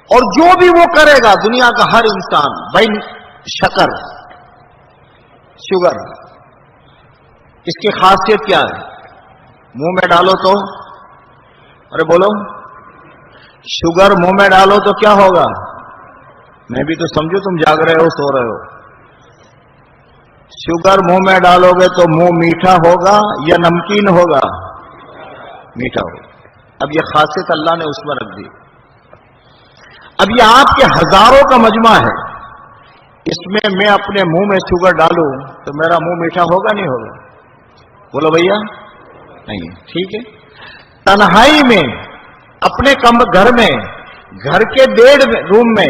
اور جو بھی وہ کرے گا دنیا کا ہر انسان، بھائی شکر، شوگر، اس کی خاصیت کیا ہے؟ منہ میں ڈالو تو، ارے بولو، شوگر منہ میں ڈالو تو کیا ہوگا؟ میں بھی تو سمجھو تم جاگ رہے ہو سو رہے ہو۔ شوگر منہ میں ڈالو گے تو منہ میٹھا ہوگا یا نمکین ہوگا؟ میٹھا ہوگا۔ اب یہ خاصیت اللہ نے اس میں رکھ دی۔ اب یہ آپ کے ہزاروں کا مجمع ہے، اس میں اپنے منہ میں شوگر ڈالوں تو میرا منہ میٹھا ہوگا نہیں ہوگا؟ بولو بھیا، نہیں، ٹھیک ہے۔ تنہائی میں اپنے گھر میں، گھر کے بیڈ روم میں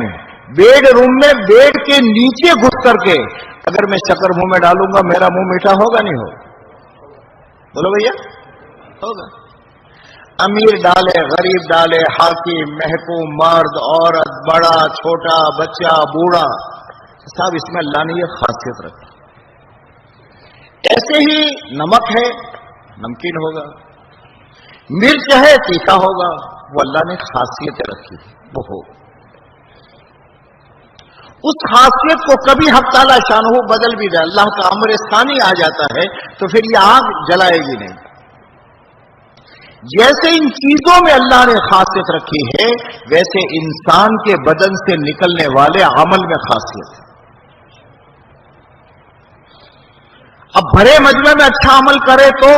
بیڈ کے نیچے گھس کر کے اگر میں شکر منہ میں ڈالوں گا میرا منہ میٹھا ہوگا نہیں ہوگا؟ بولو بھیا، ہوگا۔ امیر ڈالے، غریب ڈالے، حاکم، محکوم، مرد، عورت، بڑا، چھوٹا، بچہ، بوڑھا، صاحب اس میں اللہ نے یہ خاصیت رکھی۔ ایسے ہی نمک ہے، نمکین ہوگا، مرچ ہے، تیکھا ہوگا، وہ اللہ نے خاصیت رکھی وہ ہو۔ اس خاصیت کو کبھی حق تعالی شانہ بدل بھی دے، اللہ کا امر ثانی آ جاتا ہے تو پھر یہ آگ جلائے گی نہیں۔ جیسے ان چیزوں میں اللہ نے خاصیت رکھی ہے، ویسے انسان کے بدن سے نکلنے والے عمل میں خاصیت ہے۔ اب بھرے مجمع میں اچھا عمل کرے تو،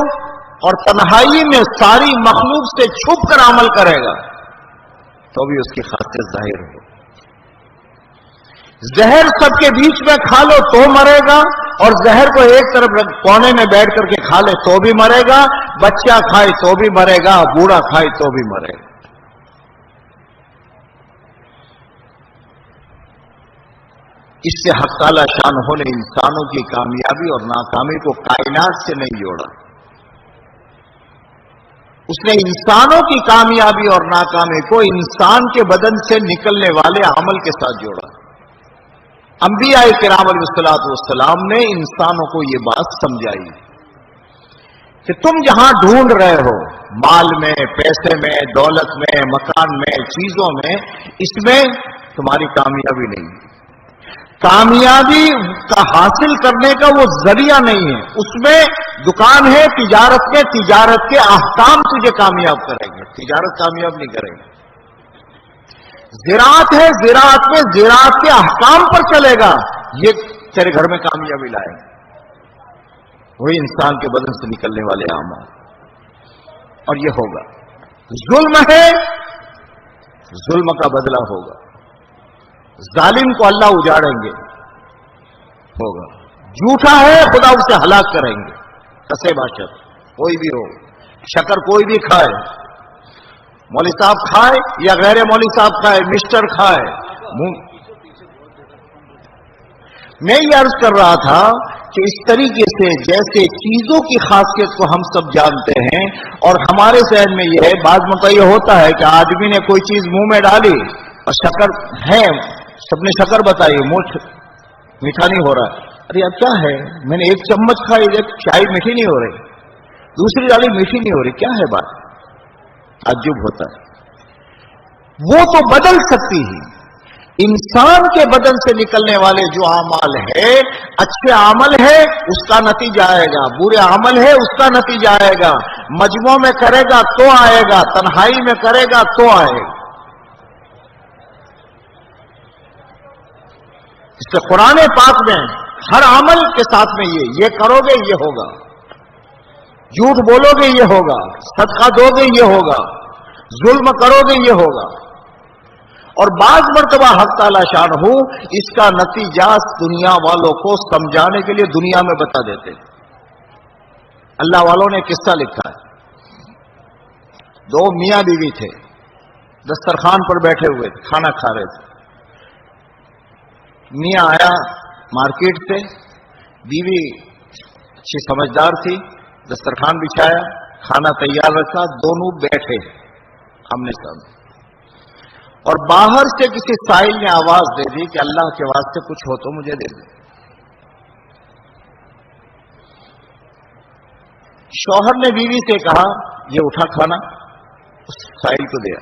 اور تنہائی میں ساری مخلوق سے چھپ کر عمل کرے گا تو بھی اس کی خاصیت ظاہر ہو۔ زہر سب کے بیچ میں کھا لو تو مرے گا، اور زہر کو ایک طرف کونے میں بیٹھ کر کے کھا لے تو بھی مرے گا، بچہ کھائے تو بھی مرے گا، بوڑھا کھائے تو بھی مرے گا۔ اس سے حق تعالی شانہ نے انسانوں کی کامیابی اور ناکامی کو کائنات سے نہیں جوڑا، اس نے انسانوں کی کامیابی اور ناکامی کو انسان کے بدن سے نکلنے والے عمل کے ساتھ جوڑا۔ انبیاء کرام علیہ الصلوۃ والسلام نے انسانوں کو یہ بات سمجھائی کہ تم جہاں ڈھونڈ رہے ہو، مال میں، پیسے میں، دولت میں، مکان میں، چیزوں میں، اس میں تمہاری کامیابی نہیں ہے۔ کامیابی کا حاصل کرنے کا وہ ذریعہ نہیں ہے، اس میں دکان ہے، تجارت میں تجارت کے احکام تجھے کامیاب کریں گے، تجارت کامیاب نہیں کریں گے۔ زراعت ہے، زراعت میں زراعت کے احکام پر چلے گا، یہ تیرے گھر میں کامیابی لائے گا۔ وہی انسان کے بدن سے نکلنے والے اعمال، اور یہ ہوگا۔ ظلم ہے، ظلم کا بدلہ ہوگا، ظالم کو اللہ اجاڑیں گے، ہوگا۔ جھوٹا ہے، خدا اسے ہلاک کریں گے، کسے باشد کوئی بھی ہو، شکر کوئی بھی کھائے، مولوی صاحب کھائے یا غیر مولوی صاحب کھائے، مسٹر کھائے۔ میں یہ عرض کر رہا تھا کہ اس طریقے سے جیسے چیزوں کی خاصیت کو ہم سب جانتے ہیں، اور ہمارے ذہن میں یہ ہے، بعض موقع یہ ہوتا ہے کہ آدمی نے کوئی چیز منہ میں ڈالی اور شکر ہے، سب نے شکر بتائی، منہ میٹھا نہیں ہو رہا، ارے اب کیا ہے، میں نے ایک چمچ کھائی، ایک چائے میٹھی نہیں ہو رہی، دوسری ڈالی میٹھی نہیں ہو رہی، کیا ہے بات؟ تعجب ہوتا ہے۔ وہ تو بدل سکتی ہے۔ انسان کے بدن سے نکلنے والے جو اعمال ہے، اچھے عمل ہے اس کا نتیجہ آئے گا، برے عمل ہے اس کا نتیجہ آئے گا، مجموع میں کرے گا تو آئے گا، تنہائی میں کرے گا تو آئے گا۔ اس سے قرآن پاک میں ہر عمل کے ساتھ میں یہ کرو گے یہ ہوگا، جھوٹ بولو گے یہ ہوگا، صدقہ دو گے یہ ہوگا، ظلم کرو گے یہ ہوگا. اور بعض مرتبہ حق تعالی شانہ اس کا نتیجہ دنیا والوں کو سمجھانے کے لیے دنیا میں بتا دیتے. اللہ والوں نے قصہ لکھا ہے. دو میاں بیوی تھے، دسترخوان پر بیٹھے ہوئے تھے، کھانا کھا رہے تھے. میاں آیا مارکیٹ سے، بیوی اچھی سمجھدار تھی، دسترخوان بچھایا، کھانا تیار رکھا، دونوں بیٹھے آمنے سامنے. اور باہر سے کسی سائل نے آواز دے دی کہ اللہ کے واسطے کچھ ہو تو مجھے دے دے. شوہر نے بیوی سے کہا یہ اٹھا کھانا اس سائل کو دیا،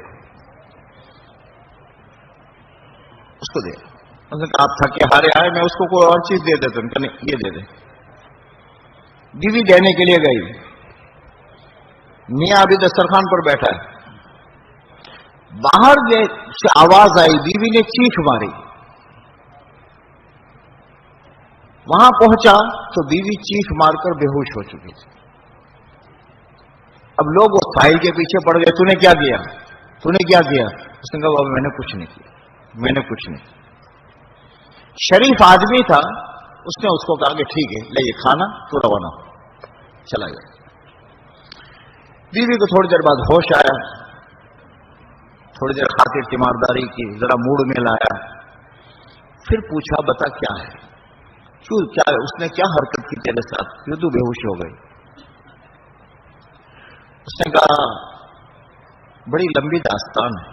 اس کو دیا. اس نے کہا آپ تھکے ہارے آئے، میں اس کو کوئی اور چیز دے دیتا ہوں. کہ نہیں، یہ دے دے. بیوی دینے کے لیے گئی. میاں ابھی دسترخوان پر بیٹھا ہے. باہر سے آواز آئی، بیوی نے چیخ ماری. وہاں پہنچا تو بیوی چیخ مار کر بے ہوش ہو چکی تھی. اب لوگ اس سائل کے پیچھے پڑ گئے، تو نے کیا کیا، تو نے کیا کیا؟ اس نے کہا بابا میں نے کچھ نہیں کیا، میں نے کچھ نہیں. شریف آدمی تھا، اس نے اس کو کہا کہ ٹھیک ہے لے یہ کھانا، تو روانہ ہو. چلا گیا. بیوی کو تھوڑی دیر بعد ہوش آیا، تھوڑی دیر خاطر تیمارداری کی، ذرا موڈ میں لایا. پھر پوچھا بتا کیا ہے، کیوں، کیا ہے، اس نے کیا حرکت کی تیرے ساتھ، کیوں تو بے ہوش ہو گئی؟ اس نے کہا بڑی لمبی داستان ہے،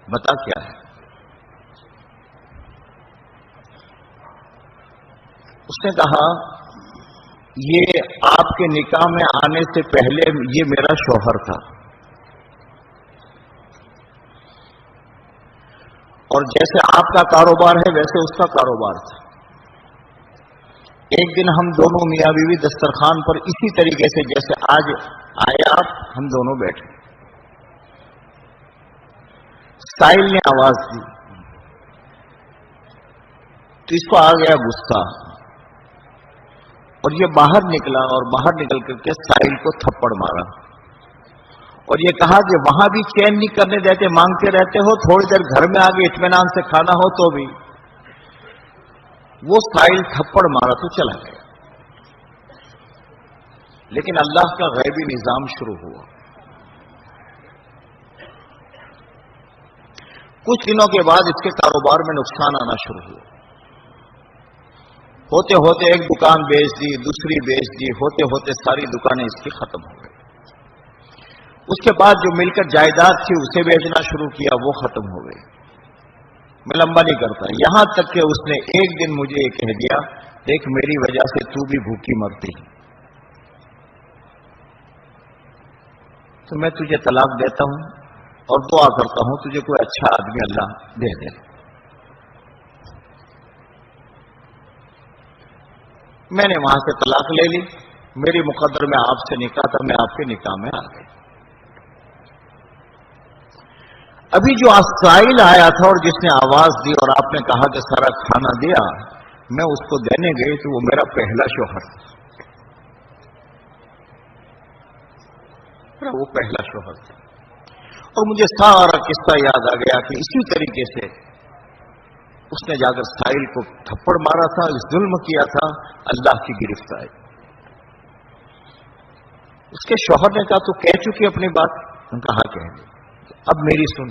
بتا کیا ہے. اس نے کہا یہ آپ کے نکاح میں آنے سے پہلے یہ میرا شوہر تھا، اور جیسے آپ کا کاروبار ہے ویسے اس کا کاروبار تھا. ایک دن ہم دونوں میاں بیوی دسترخوان پر اسی طریقے سے جیسے آج آئے آپ، ہم دونوں بیٹھے. سائل نے آواز دی تو اس کو آ گیا غصہ، اور یہ باہر نکلا، اور باہر نکل کر کے سائل کو تھپڑ مارا، اور یہ کہا کہ وہاں بھی چین نہیں کرنے دیتے، مانگتے رہتے ہو، تھوڑی دیر گھر میں آگے اطمینان سے کھانا ہو تو بھی. وہ سائل تھپڑ مارا تو چلا گیا. لیکن اللہ کا غیبی نظام شروع ہوا. کچھ دنوں کے بعد اس کے کاروبار میں نقصان آنا شروع ہوا. ہوتے ہوتے ایک دکان بیچ دی، دوسری بیچ دی، ہوتے ہوتے ساری دکانیں اس کی ختم ہو گئی. اس کے بعد جو مل کر جائیداد تھی اسے بیچنا شروع کیا، وہ ختم ہو گئی. میں لمبا نہیں کرتا، یہاں تک کہ اس نے ایک دن مجھے یہ کہہ دیا دیکھ میری وجہ سے تو بھی بھوکی مرتی، تو میں تجھے طلاق دیتا ہوں اور دعا کرتا ہوں تجھے کوئی اچھا آدمی اللہ دے دے. میں نے وہاں سے طلاق لے لی. میری مقدر میں آپ سے نکاح تھا، میں آپ کے نکاح میں آ گئی. ابھی جو سائل آیا تھا اور جس نے آواز دی اور آپ نے کہا کہ سارا کھانا دیا، میں اس کو دینے گئی تو وہ میرا پہلا شوہر تھا، وہ پہلا شوہر تھا. اور مجھے سارا قصہ یاد آ گیا کہ اسی طریقے سے اس نے جا کر سائل کو تھپڑ مارا تھا، ظلم کیا تھا، اللہ کی گرفت آئی. اس کے شوہر نے کہا تو کہہ چکی اپنی بات؟ نے کہا کہہ دی. اب میری سن،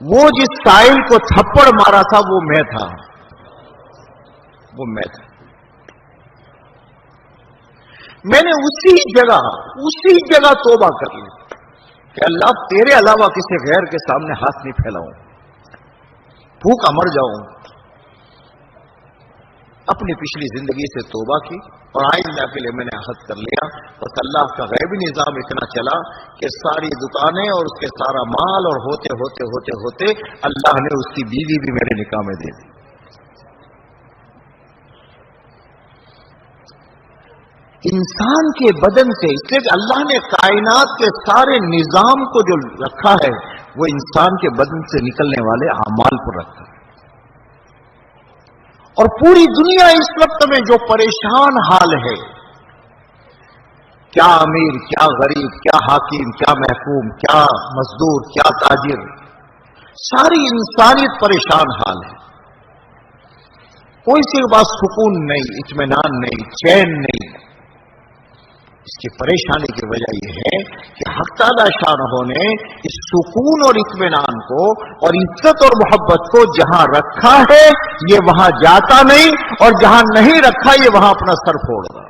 وہ جس سائل کو تھپڑ مارا تھا وہ میں تھا، وہ میں تھا. میں نے اسی جگہ توبہ کر لی کہ اللہ تیرے علاوہ کسی غیر کے سامنے ہاتھ نہیں پھیلاؤں، بھوکا مر جاؤں. اپنی پچھلی زندگی سے توبہ کی اور آئندہ کے لیے میں نے عہد کر لیا. بس اللہ کا غیبی نظام اتنا چلا کہ ساری دکانیں اور اس کے سارا مال، اور ہوتے ہوتے ہوتے ہوتے اللہ نے اس کی بیوی بھی میرے نکاح میں دے دی. انسان کے بدن سے، اس لیے کہ اللہ نے کائنات کے سارے نظام کو جو رکھا ہے وہ انسان کے بدن سے نکلنے والے اعمال پر رکھا ہے. اور پوری دنیا اس وقت میں جو پریشان حال ہے، کیا امیر، کیا غریب، کیا حاکم، کیا محکوم، کیا مزدور، کیا تاجر، ساری انسانیت پریشان حال ہے. کوئی سی بات سکون نہیں، اطمینان نہیں، چین نہیں. اس کی پریشانی کی وجہ یہ ہے کہ حق تعالی شانہ نے اس سکون اور اطمینان کو اور عزت اور محبت کو جہاں رکھا ہے یہ وہاں جاتا نہیں، اور جہاں نہیں رکھا یہ وہاں اپنا سر پھوڑ رہا.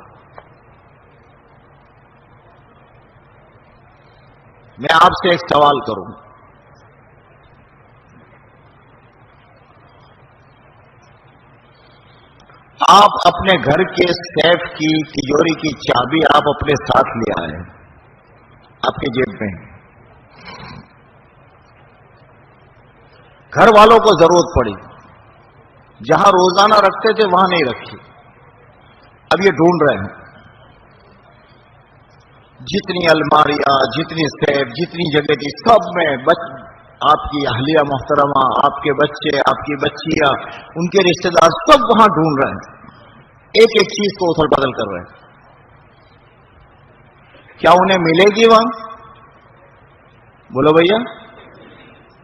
میں آپ سے ایک سوال کروں، آپ اپنے گھر کے سیف کی تجوری کی چابی آپ اپنے ساتھ لے آئے، آپ کے جیب میں، گھر والوں کو ضرورت پڑی، جہاں روزانہ رکھتے تھے وہاں نہیں رکھی، اب یہ ڈھونڈ رہے ہیں. جتنی الماریاں، جتنی سیف، جتنی جگہ تھی سب میں آپ کی اہلیہ محترمہ، آپ کے بچے، آپ کی بچیاں، ان کے رشتہ دار سب وہاں ڈھونڈ رہے ہیں، ایک ایک چیز کو ادھر بدل کر رہے ہیں. کیا انہیں ملے گی وہاں؟ بولو بھیا،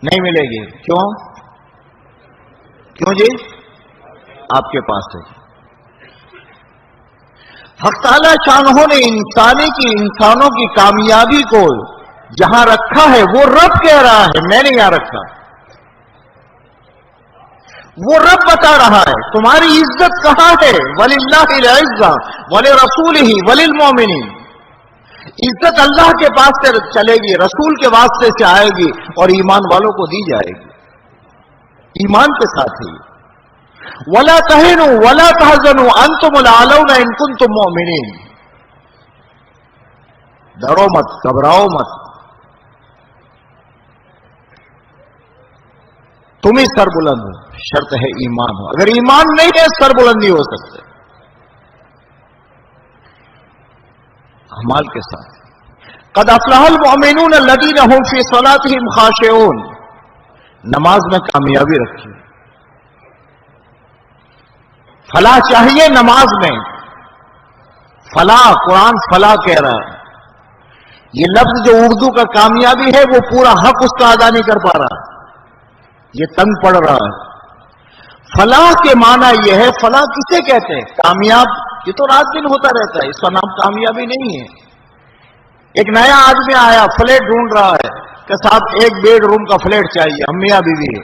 نہیں ملے گی. کیوں جی؟ آپ کے پاس ہے. حق تعالی شانہ نے انسانوں کی کامیابی کو جہاں رکھا ہے وہ رب کہہ رہا ہے، میں نے یہاں رکھا. وہ رب بتا رہا ہے تمہاری عزت کہاں ہے. وَلِلَّهِ الْعِزَّةُ وَلِرَسُولِهِ وَلِلْمُؤْمِنِينَ. عزت اللہ کے پاس سے چلے گی، رسول کے واسطے سے آئے گی، اور ایمان والوں کو دی جائے گی. ایمان کے ساتھ ہی وَلَا تَهِنُوا وَلَا تَحْزَنُوا أَنْتُمُ الْأَعْلَوْنَ إِن كُنتُم مُؤْمِنِينَ. ڈرو مت، گھبراؤ مت، تم ہی سر بلند ہو، شرط ہے ایمان ہو. اگر ایمان نہیں ہے سر بلند نہیں ہو سکتے. اعمال کے ساتھ قد افلح المؤمنون الذين هم في صلاتهم خاشعون. نماز میں کامیابی رکھیے. فلاح چاہیے نماز میں. فلاح، قرآن فلاح کہہ رہا ہے. یہ لفظ جو اردو کا کامیابی ہے وہ پورا حق اس کا ادا نہیں کر پا رہا، یہ تنگ پڑ رہا ہے. فلاح کے معنی یہ ہے، فلاح کسے کہتے ہیں؟ کامیاب. یہ تو رات دن ہوتا رہتا ہے، اس کا نام کامیابی نہیں ہے. ایک نیا آدمی آیا، فلیٹ ڈھونڈ رہا ہے کہ صاحب ایک بیڈ روم کا فلیٹ چاہیے، ہم میاں بیوی ہے.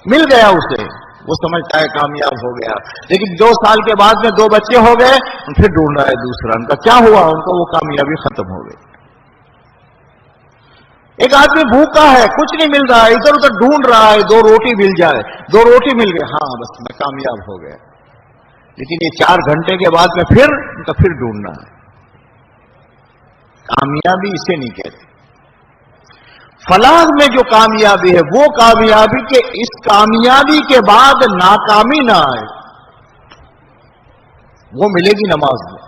مل گیا اسے، وہ سمجھتا ہے کامیاب ہو گیا. لیکن 2 سال کے بعد میں 2 بچے ہو گئے، پھر ڈھونڈ رہا ہے دوسرا. ان کا کیا ہوا؟ ان کو وہ کامیابی ختم ہو گئی. ایک آدمی بھوکا ہے، کچھ نہیں مل رہا ہے، ادھر ادھر ڈھونڈ رہا ہے 2 روٹی مل جائے. 2 روٹی مل گئے، ہاں بس میں کامیاب ہو گیا. لیکن یہ 4 گھنٹے کے بعد میں پھر ڈھونڈنا ہے. کامیابی اسے نہیں کہتے. فلاح میں جو کامیابی ہے وہ کامیابی کہ اس کامیابی کے بعد ناکامی نہ آئے، وہ ملے گی نماز میں.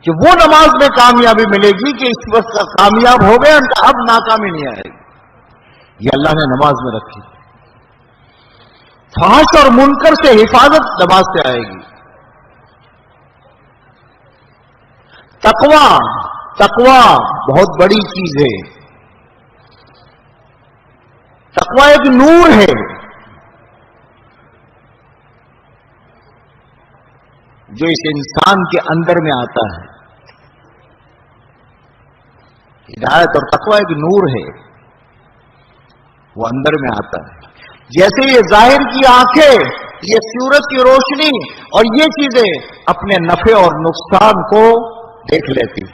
کہ وہ نماز میں کامیابی ملے گی کہ اس وقت کامیاب ہو گئے اب ناکامی نہیں آئے گی. یہ اللہ نے نماز میں رکھی. فحش اور منکر سے حفاظت نماز سے آئے گی. تقوی بہت بڑی چیز ہے. تقوی ایک نور ہے جو اس انسان کے اندر میں آتا ہے. ہدایت اور تقوی ایک نور ہے، وہ اندر میں آتا ہے. جیسے یہ ظاہر کی آنکھیں، یہ سورج کی روشنی اور یہ چیزیں اپنے نفع اور نقصان کو دیکھ لیتی،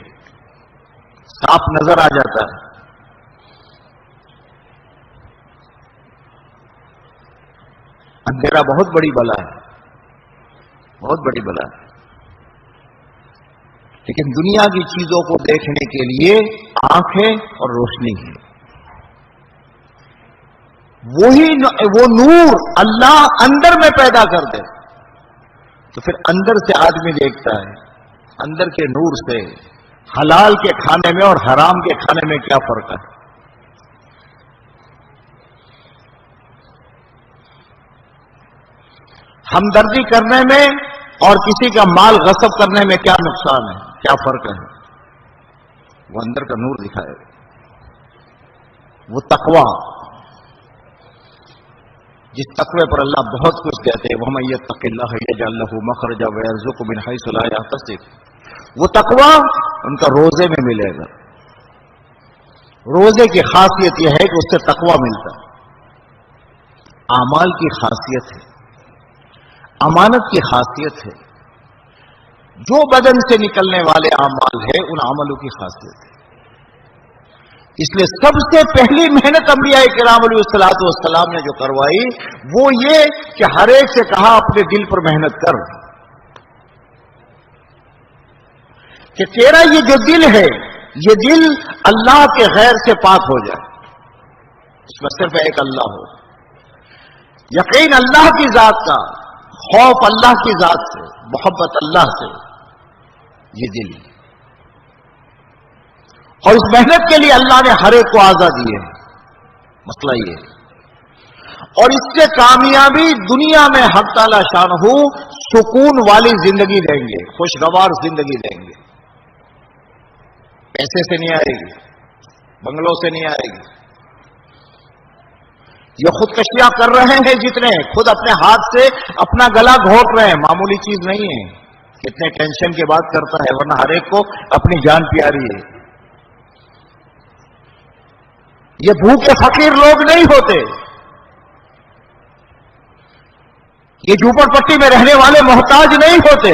صاف نظر آ جاتا ہے. اندھیرا بہت بڑی بلا ہے، بہت بڑی بلا ہے. لیکن دنیا کی چیزوں کو دیکھنے کے لیے آنکھیں اور روشنی ہے. وہ نور اللہ اندر میں پیدا کر دے تو پھر اندر سے آدمی دیکھتا ہے، اندر کے نور سے حلال کے کھانے میں اور حرام کے کھانے میں کیا فرق ہے. ہمدردی کرنے میں اور کسی کا مال غصب کرنے میں کیا نقصان ہے، کیا فرق ہے؟ وہ اندر کا نور دکھائے، وہ تقوی، جس تقوی پر اللہ بہت کچھ دیتے ہیں، وَمَن يَتَّقِ اللَّهَ يَجْعَل لَّهُ مَخْرَجًا وَيَرْزُقْهُ مِنْ حَيْثُ لَا يَحْتَسِبُ، وہ تقوی ان کا روزے میں ملے گا۔ روزے کی خاصیت یہ ہے کہ اس سے تقوی ملتا ہے، اعمال کی خاصیت ہے، امانت کی خاصیت ہے، جو بدن سے نکلنے والے اعمال ہیں ان عملوں کی خاصیت ہے۔ اس لیے سب سے پہلی محنت انبیاء کرام علیہ الصلوۃ والسلام نے جو کروائی وہ یہ کہ ہر ایک سے کہا اپنے دل پر محنت کر، کہ تیرا یہ جو دل ہے یہ دل اللہ کے غیر سے پاک ہو جائے، اس میں صرف ایک اللہ ہو، یقین اللہ کی ذات کا، خوف اللہ کی ذات سے، محبت اللہ سے، یہ دل، اور اس محنت کے لیے اللہ نے ہر ایک کو آزادی ہے۔ مسئلہ یہ ہے، اور اس سے کامیابی دنیا میں حق تعالی شانہ سکون والی زندگی دیں گے، خوشگوار زندگی دیں گے، پیسے سے نہیں آئے گی، بنگلوں سے نہیں آئے گی۔ یہ خودکشیاں کر رہے ہیں جتنے، خود اپنے ہاتھ سے اپنا گلا گھونٹ رہے ہیں، معمولی چیز نہیں ہے، کتنے ٹینشن کے بعد کرتا ہے، ورنہ ہر ایک کو اپنی جان پیاری ہے۔ یہ بھوکے فقیر لوگ نہیں ہوتے، یہ جھوپڑ پٹی میں رہنے والے محتاج نہیں ہوتے۔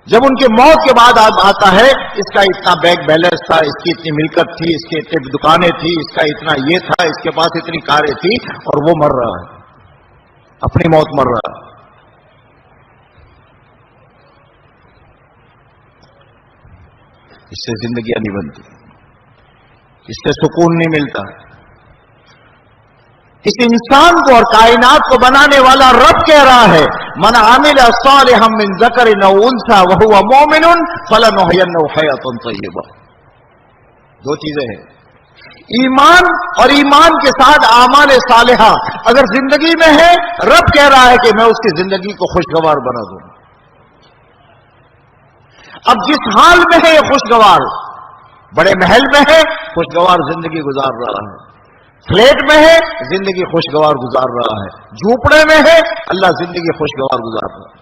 جب ان کے موت کے بعد آتا ہے اس کا اتنا بینک بیلنس تھا، اس کی اتنی ملکت تھی، اس کی اتنی دکانیں تھی، اس کا اتنا یہ تھا، اس کے پاس اتنی کاریں تھی، اور وہ مر رہا ہے، اپنی موت مر رہا ہے۔ اس سے زندگیاں نہیں بنتی، اس سے سکون نہیں ملتا۔ اس انسان کو اور کائنات کو بنانے والا رب کہہ رہا ہے، من عمل صالحا من ذکر او انثى وهو مؤمن فلنحيينه حیاة طیبہ۔ دو چیزیں ہیں، ایمان اور ایمان کے ساتھ اعمال صالحہ اگر زندگی میں ہے، رب کہہ رہا ہے کہ میں اس کی زندگی کو خوشگوار بنا دوں۔ اب جس حال میں ہے یہ خوشگوار، بڑے محل میں ہے خوشگوار زندگی گزار رہا ہے، فلیٹ میں ہے زندگی خوشگوار گزار رہا ہے، جھوپڑے میں ہے اللہ زندگی خوشگوار گزار رہا ہے،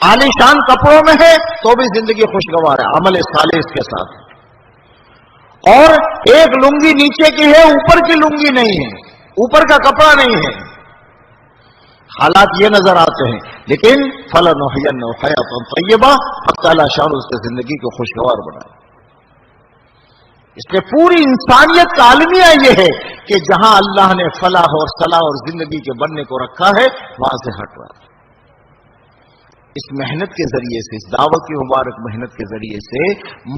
عالیشان کپڑوں میں ہے تو بھی زندگی خوشگوار ہے، عمل صالح اس کے ساتھ۔ اور ایک لنگی نیچے کی ہے، اوپر کی لنگی نہیں ہے، اوپر کا کپڑا نہیں ہے، حالات یہ نظر آتے ہیں، لیکن فَلَنُحْيِيَنَّهُ حَيَاةً طَيِّبَةً، حق تعالی شان اس کی زندگی کو خوشگوار بنائے۔ اس لیے پوری انسانیت کا المیہ یہ ہے کہ جہاں اللہ نے فلاح اور صلاح اور زندگی کے بننے کو رکھا ہے وہاں سے ہٹ رہا ہے۔ اس محنت کے ذریعے سے، اس دعوت کی مبارک محنت کے ذریعے سے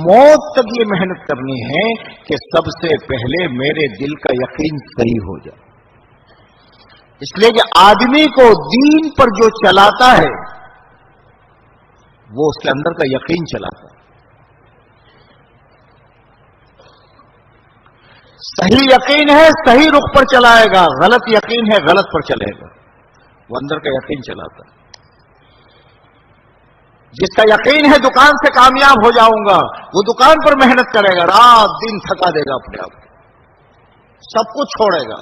موت تک یہ محنت کرنی ہے کہ سب سے پہلے میرے دل کا یقین صحیح ہو جائے۔ اس لیے کہ آدمی کو دین پر جو چلاتا ہے وہ اس کے اندر کا یقین چلاتا ہے۔ صحیح یقین ہے صحیح رخ پر چلائے گا، غلط یقین ہے غلط پر چلے گا، وہ اندر کا یقین چلاتا ہے۔ جس کا یقین ہے دکان سے کامیاب ہو جاؤں گا، وہ دکان پر محنت کرے گا، رات دن تھکا دے گا اپنے آپ کو، سب کچھ چھوڑے گا،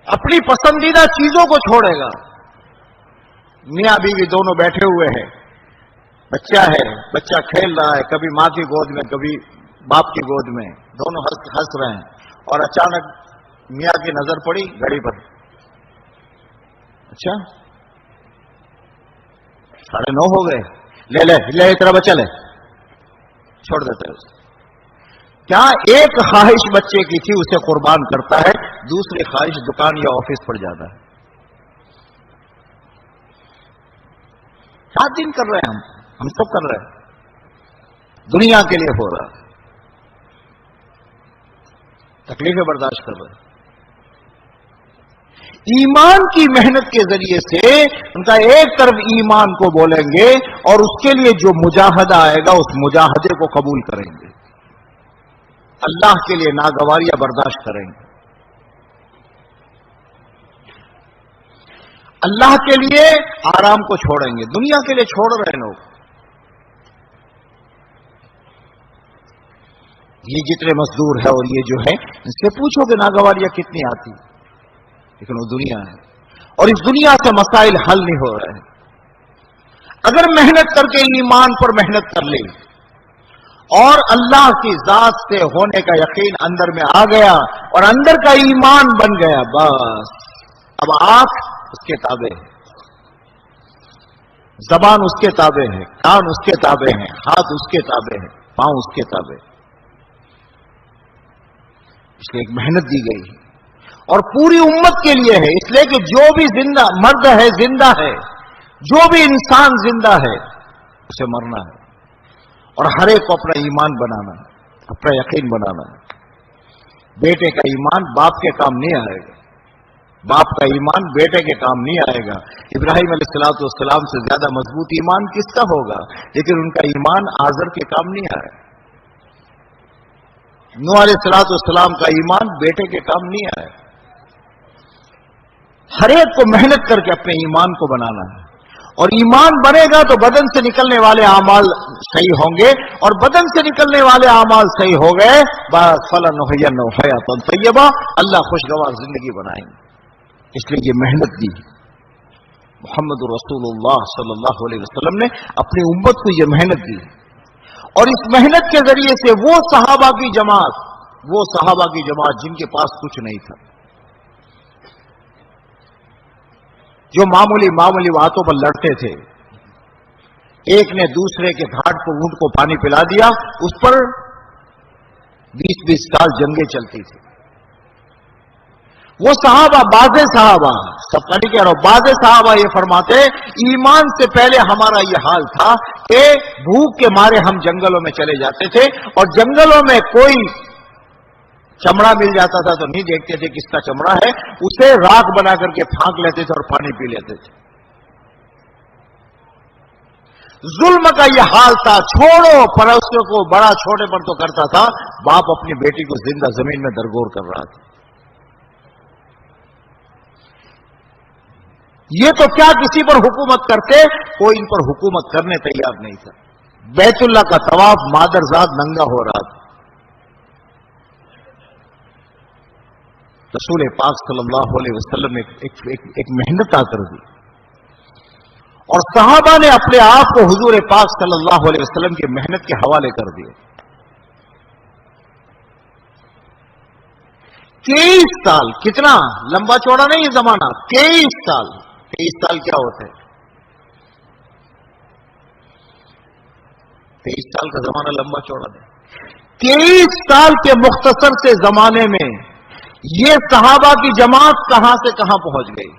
اپنی پسندیدہ چیزوں کو چھوڑے گا۔ میاں بیوی دونوں بیٹھے ہوئے ہیں، بچہ ہے، بچہ کھیل رہا ہے، کبھی ماں کی گود میں کبھی باپ کی گود میں، دونوں ہنس رہے ہیں، اور اچانک میاں کی نظر پڑی گھڑی پر، اچھا 9:30 ہو گئے، لے تیرا بچہ لے، چھوڑ دیتا ہے اسے۔ کیا ایک خواہش بچے کی تھی اسے قربان کرتا ہے، دوسری خواہش دکان یا آفس پر جاتا ہے۔ 7 دن کر رہے ہیں ہم سب کر رہے ہیں، دنیا کے لیے ہو رہا ہے، تکلیفیں برداشت کر رہے ہیں۔ ایمان کی محنت کے ذریعے سے ان کا ایک طرف ایمان کو بولیں گے اور اس کے لیے جو مجاہدہ آئے گا اس مجاہدے کو قبول کریں گے۔ اللہ کے لیے ناگواریاں برداشت کریں گے، اللہ کے لیے آرام کو چھوڑیں گے، دنیا کے لیے چھوڑ رہے ہیں لوگ۔ یہ جتنے مزدور ہے اور یہ جو ہے، ان سے پوچھو کہ ناگواریاں کتنی آتی، لیکن وہ دنیا ہے اور اس دنیا سے مسائل حل نہیں ہو رہے ہیں۔ اگر محنت کر کے ایمان پر محنت کر لی اور اللہ کی ذات سے ہونے کا یقین اندر میں آ گیا اور اندر کا ایمان بن گیا، بس اب آنکھ اس کے تابع ہے، زبان اس کے تابع ہے، کان اس کے تابع ہیں، ہاتھ اس کے تابع ہے، پاؤں اس کے تابع ہے۔ اس لیے ایک محنت دی گئی ہے اور پوری امت کے لیے ہے، اس لیے کہ جو بھی زندہ مرد ہے، زندہ ہے، جو بھی انسان زندہ ہے اسے مرنا ہے اور ہر ایک کو اپنا ایمان بنانا ہے، اپنا یقین بنانا ہے۔ بیٹے کا ایمان باپ کے کام نہیں آئے گا، باپ کا ایمان بیٹے کے کام نہیں آئے گا۔ ابراہیم علیہ السلام سے زیادہ مضبوط ایمان کس کا ہوگا؟ لیکن ان کا ایمان آزر کے کام نہیں آئے۔ نوح علیہ السلام کا ایمان بیٹے کے کام نہیں آئے۔ ہر ایک کو محنت کر کے اپنے ایمان کو بنانا ہے، اور ایمان بنے گا تو بدن سے نکلنے والے اعمال صحیح ہوں گے، اور بدن سے نکلنے والے اعمال صحیح ہو گئے، بس فَلَنُحْيِيَنَّهُ حَيَاةً طَيِّبَةً، اللہ خوشگوار زندگی بنائیں گے۔ اس لیے یہ محنت دی محمد رسول اللہ صلی اللہ علیہ وسلم نے اپنی امت کو، یہ محنت دی، اور اس محنت کے ذریعے سے وہ صحابہ کی جماعت جن کے پاس کچھ نہیں تھا، جو معمولی باتوں پر لڑتے تھے، ایک نے دوسرے کے گھاٹ کو اونٹ کو پانی پلا دیا، اس پر 20 سال جنگیں چلتی تھی۔ وہ صحابہ، بعض صحابہ، سب کا نہیں کہہ رہا ہوں، بعض صحابہ یہ فرماتے ایمان سے پہلے ہمارا یہ حال تھا کہ بھوک کے مارے ہم جنگلوں میں چلے جاتے تھے، اور جنگلوں میں کوئی چمڑا مل جاتا تھا تو نہیں دیکھتے تھے کس کا چمڑا ہے، اسے راکھ بنا کر کے پھانک لیتے تھے اور پانی پی لیتے تھے۔ ظلم کا یہ حال تھا، چھوڑو پڑوسیوں کو، بڑا چھوٹے پر تو کرتا تھا، باپ اپنی بیٹی کو زندہ زمین میں درگور کر رہا تھا۔ یہ تو کیا کسی پر حکومت کرتے، کوئی ان پر حکومت کرنے تیار نہیں تھا۔ بیت اللہ کا طواف مادرزاد ننگا ہو رہا تھا، رسول پاک صلی اللہ علیہ وسلم نے ایک محنت کر دی، اور صحابہ نے اپنے آپ کو حضور پاک صلی اللہ علیہ وسلم کی محنت کے حوالے کر دیے۔ 23 سال، کتنا لمبا چوڑا نہیں یہ زمانہ، 23 سال کیا ہوتا ہے؟ 23 سال کا زمانہ لمبا چوڑا ہے۔ 23 سال کے مختصر سے زمانے میں یہ صحابہ کی جماعت کہاں سے کہاں پہنچ گئی؟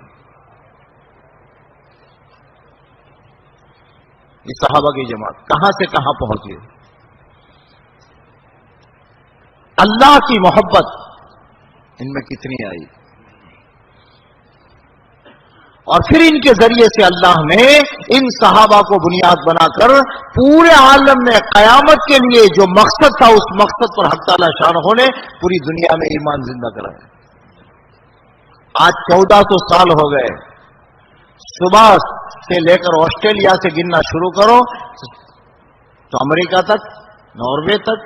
یہ صحابہ کی جماعت کہاں سے کہاں پہنچ گئی؟ اللہ کی محبت ان میں کتنی آئی، اور پھر ان کے ذریعے سے اللہ نے ان صحابہ کو بنیاد بنا کر پورے عالم میں قیامت کے لیے جو مقصد تھا، اس مقصد پر حق تعالی شانہ نے پوری دنیا میں ایمان زندہ کرا ہے۔ آج 1400 سال ہو گئے، صبح سے لے کر آسٹریلیا سے گننا شروع کرو تو امریکہ تک، ناروے تک،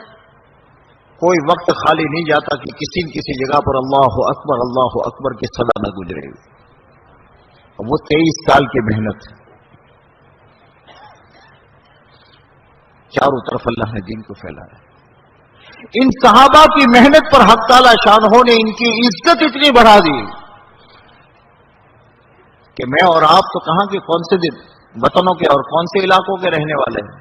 کوئی وقت خالی نہیں جاتا کہ کسی نہ کسی جگہ پر اللہ اکبر کی صدا نہ گزرے گی۔ وہ 23 سال کی محنت، چاروں طرف اللہ نے دین کو پھیلایا۔ ان صحابہ کی محنت پر حق تعالی شانہ نے ان کی عزت اتنی بڑھا دی کہ میں اور آپ تو کہاں کے، کون سے وطنوں کے اور کون سے علاقوں کے رہنے والے ہیں،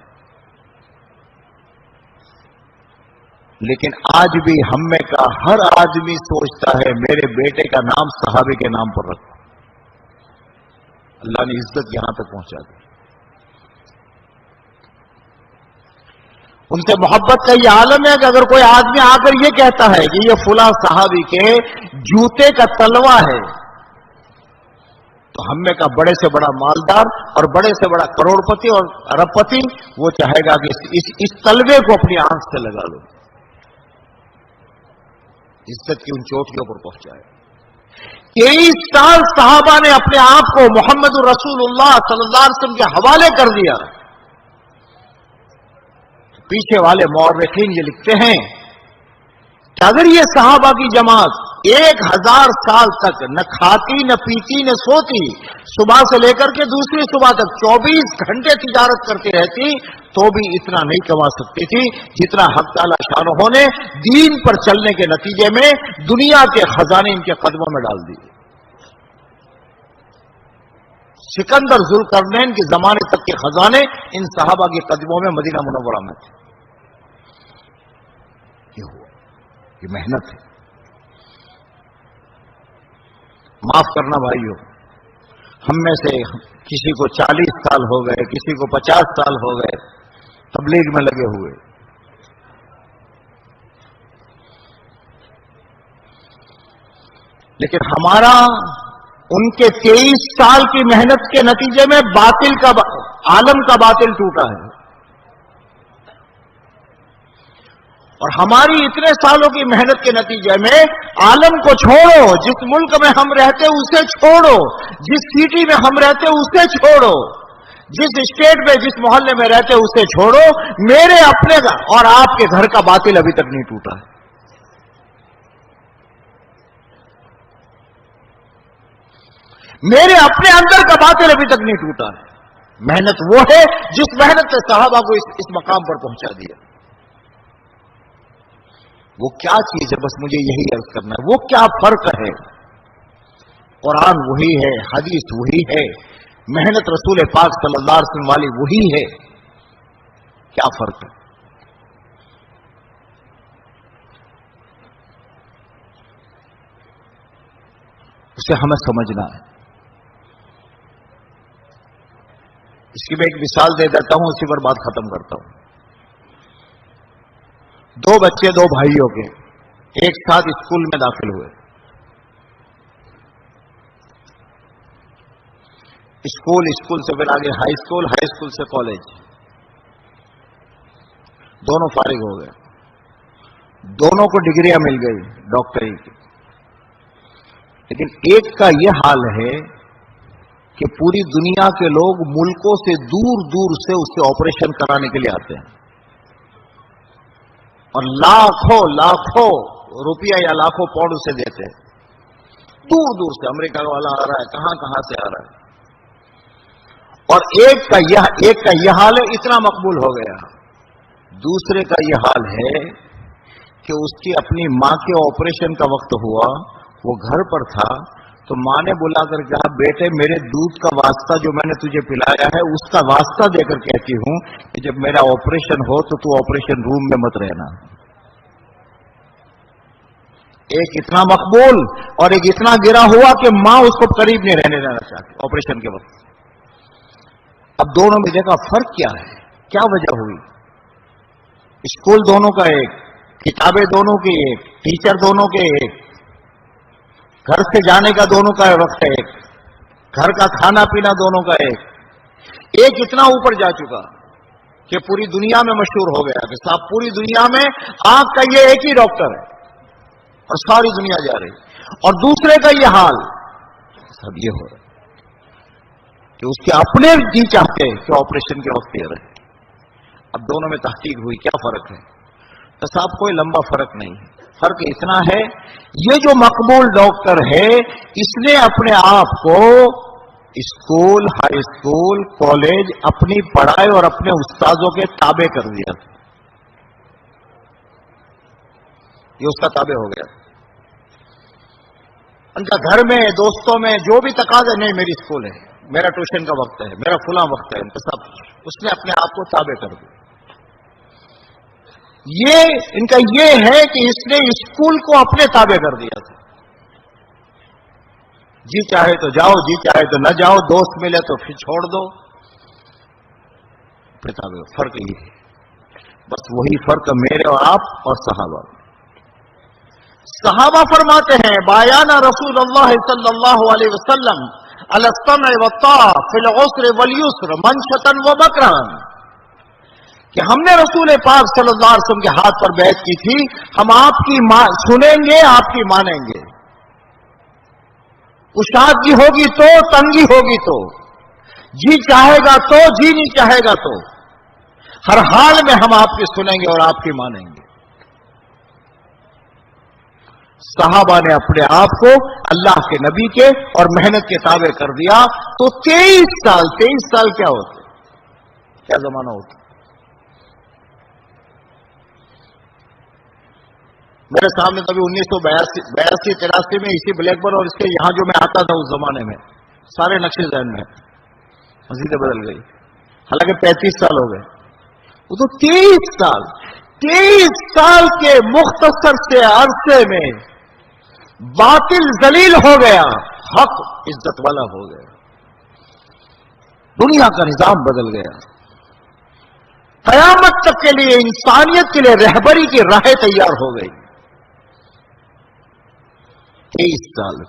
لیکن آج بھی ہم میں کا ہر آدمی سوچتا ہے میرے بیٹے کا نام صحابے کے نام پر رکھو۔ اللہ نے عزت یہاں تک پہنچا دی۔ ان سے محبت کا یہ عالم ہے کہ اگر کوئی آدمی آ کر یہ کہتا ہے کہ یہ فلاں صحابی کے جوتے کا تلوا ہے، تو ہم میں کا بڑے سے بڑا مالدار اور بڑے سے بڑا کروڑ پتی اور ارب پتی وہ چاہے گا کہ اس تلوے کو اپنی آنکھ سے لگا لو۔ عزت کی ان چوٹیوں پر پہنچائے. 23 سال صحابہ نے اپنے آپ کو محمد رسول اللہ صلی اللہ علیہ وسلم کے حوالے کر دیا. پیچھے والے مورخین یہ لکھتے ہیں کہ اگر یہ صحابہ کی جماعت 1000 سال تک نہ کھاتی نہ پیتی نہ سوتی، صبح سے لے کر کے دوسری صبح تک 24 گھنٹے تجارت کرتی رہتی، تو بھی اتنا نہیں کما سکتی تھی جتنا حق تعالی شانہ نے دین پر چلنے کے نتیجے میں دنیا کے خزانے ان کے قدموں میں ڈال دیے. سکندر ذوالقرنین کے زمانے تک کے خزانے ان صحابہ کے قدموں میں مدینہ منورہ میں تھے. یہ ہوا، یہ محنت ہے. معاف کرنا بھائیو، ہم میں سے کسی کو 40 سال ہو گئے، کسی کو 50 سال ہو گئے تبلیغ میں لگے ہوئے. لیکن ہمارا ان کے 23 سال کی محنت کے نتیجے میں باطل کا عالم کا باطل ٹوٹا ہے. اور ہماری اتنے سالوں کی محنت کے نتیجے میں عالم کو چھوڑو، جس ملک میں ہم رہتے اسے چھوڑو، جس سٹی میں ہم رہتے اسے چھوڑو، جس اسٹیٹ میں جس محلے میں رہتے اسے چھوڑو، میرے اپنے اور آپ کے گھر کا باطل ابھی تک نہیں ٹوٹا ہے. میرے اپنے اندر کا باطل ابھی تک نہیں ٹوٹا ہے. محنت وہ ہے جس محنت سے صحابہ کو اس مقام پر پہنچا دیا. وہ کیا چیز ہے، بس مجھے یہی عرض کرنا ہے، وہ کیا فرق ہے؟ قرآن وہی ہے، حدیث وہی ہے، محنت رسول پاک صلی اللہ علیہ وسلم والی وہی ہے. کیا فرق ہے؟ اسے ہمیں سمجھنا ہے. اس کی میں ایک مثال دے دیتا ہوں، اسی پر بات ختم کرتا ہوں. 2 بچے 2 بھائیوں کے ایک ساتھ اسکول میں داخل ہوئے. اسکول سے پھر آگے ہائی اسکول سے کالج. دونوں فارغ ہو گئے، دونوں کو ڈگریاں مل گئی ڈاکٹری کی. لیکن ایک کا یہ حال ہے کہ پوری دنیا کے لوگ ملکوں سے دور دور سے اس سے آپریشن کرانے کے لیے آتے ہیں، اور لاکھوں روپیہ یا لاکھوں پاؤنڈ اسے دیتے ہیں. دور دور سے امریکہ والا آ رہا ہے، کہاں سے آ رہا ہے. اور ایک کا یہ حال ہے، اتنا مقبول ہو گیا. دوسرے کا یہ حال ہے کہ اس کی اپنی ماں کے آپریشن کا وقت ہوا، وہ گھر پر تھا، تو ماں نے بلا کر کہا بیٹے میرے دودھ کا واسطہ جو میں نے تجھے پلایا ہے اس کا واسطہ دے کر کہتی ہوں کہ جب میرا آپریشن ہو تو آپریشن روم میں مت رہنا. ایک اتنا مقبول اور ایک اتنا گرا ہوا کہ ماں اس کو قریب نہیں رہنے دینا چاہتی آپریشن کے وقت. اب دونوں میں دیکھا فرق کیا ہے، کیا وجہ ہوئی؟ اسکول دونوں کا ایک، کتابیں دونوں کی ایک، ٹیچر دونوں کے ایک، گھر سے جانے کا دونوں کا وقت ایک، گھر کا کھانا پینا دونوں کا ایک. ایک اتنا اوپر جا چکا کہ پوری دنیا میں مشہور ہو گیا کہ صاحب پوری دنیا میں آنکھ کا یہ ایک ہی ڈاکٹر ہے اور ساری دنیا جا رہی. اور دوسرے کا یہ حال سب یہ ہو رہا کہ اس کے اپنے جی چاہتے کہ آپریشن کے وقت یہ رہے. اب دونوں میں تحقیق ہوئی کیا فرق ہے؟ تو صاحب کوئی لمبا فرق نہیں ہے. فرق اتنا ہے یہ جو مقبول ڈاکٹر ہے اس نے اپنے آپ کو اسکول، ہائی اسکول، کالج اپنی پڑھائی اور اپنے استادوں کے تابع کر دیا. یہ اس کا تابع ہو گیا. ان کا گھر میں دوستوں میں جو بھی تقاضا نہیں میری اسکول ہے، میرا ٹیوشن کا وقت ہے، میرا فلاں وقت ہے، ان کا سب اس نے اپنے آپ کو تابع کر دیا. یہ ان کا یہ ہے کہ اس نے اسکول کو اپنے تابع کر دیا تھا. جی چاہے تو جاؤ، جی چاہے تو نہ جاؤ، دوست ملے تو پھر چھوڑ دو. فرق یہ ہے، بس وہی فرق میرے اور آپ اور صحابہ. صحابہ فرماتے ہیں بایانا رسول اللہ صلی اللہ علیہ وسلم علی السمع والطاعة فی العسر والیسر منشطا ومکرہا. کہ ہم نے رسول پاک صلی اللہ علیہ وسلم کے ہاتھ پر بیعت کی تھی، ہم آپ کی سنیں گے، آپ کی مانیں گے، کشادگی ہوگی تو، تنگی ہوگی تو، جی چاہے گا تو، جی نہیں چاہے گا تو، ہر حال میں ہم آپ کی سنیں گے اور آپ کی مانیں گے۔ صحابہ نے اپنے آپ کو اللہ کے نبی کے اور محنت کے تابع کر دیا، تو 23 سال کیا ہوتے، کیا زمانہ ہوتا۔ میرے سامنے کبھی 1982-83 میں اسی بلیک بورڈ اور اس کے یہاں جو میں آتا تھا اس زمانے میں سارے نقشے ذہن میں، مزید بدل گئی، حالانکہ 35 سال ہو گئے، وہ تو 23 سال کے مختصر سے عرصے میں باطل ذلیل ہو گیا، حق عزت والا ہو گیا، دنیا کا نظام بدل گیا، قیامت تک کے لیے انسانیت کے لیے رہبری کی راہیں تیار ہو گئی۔ 23 سال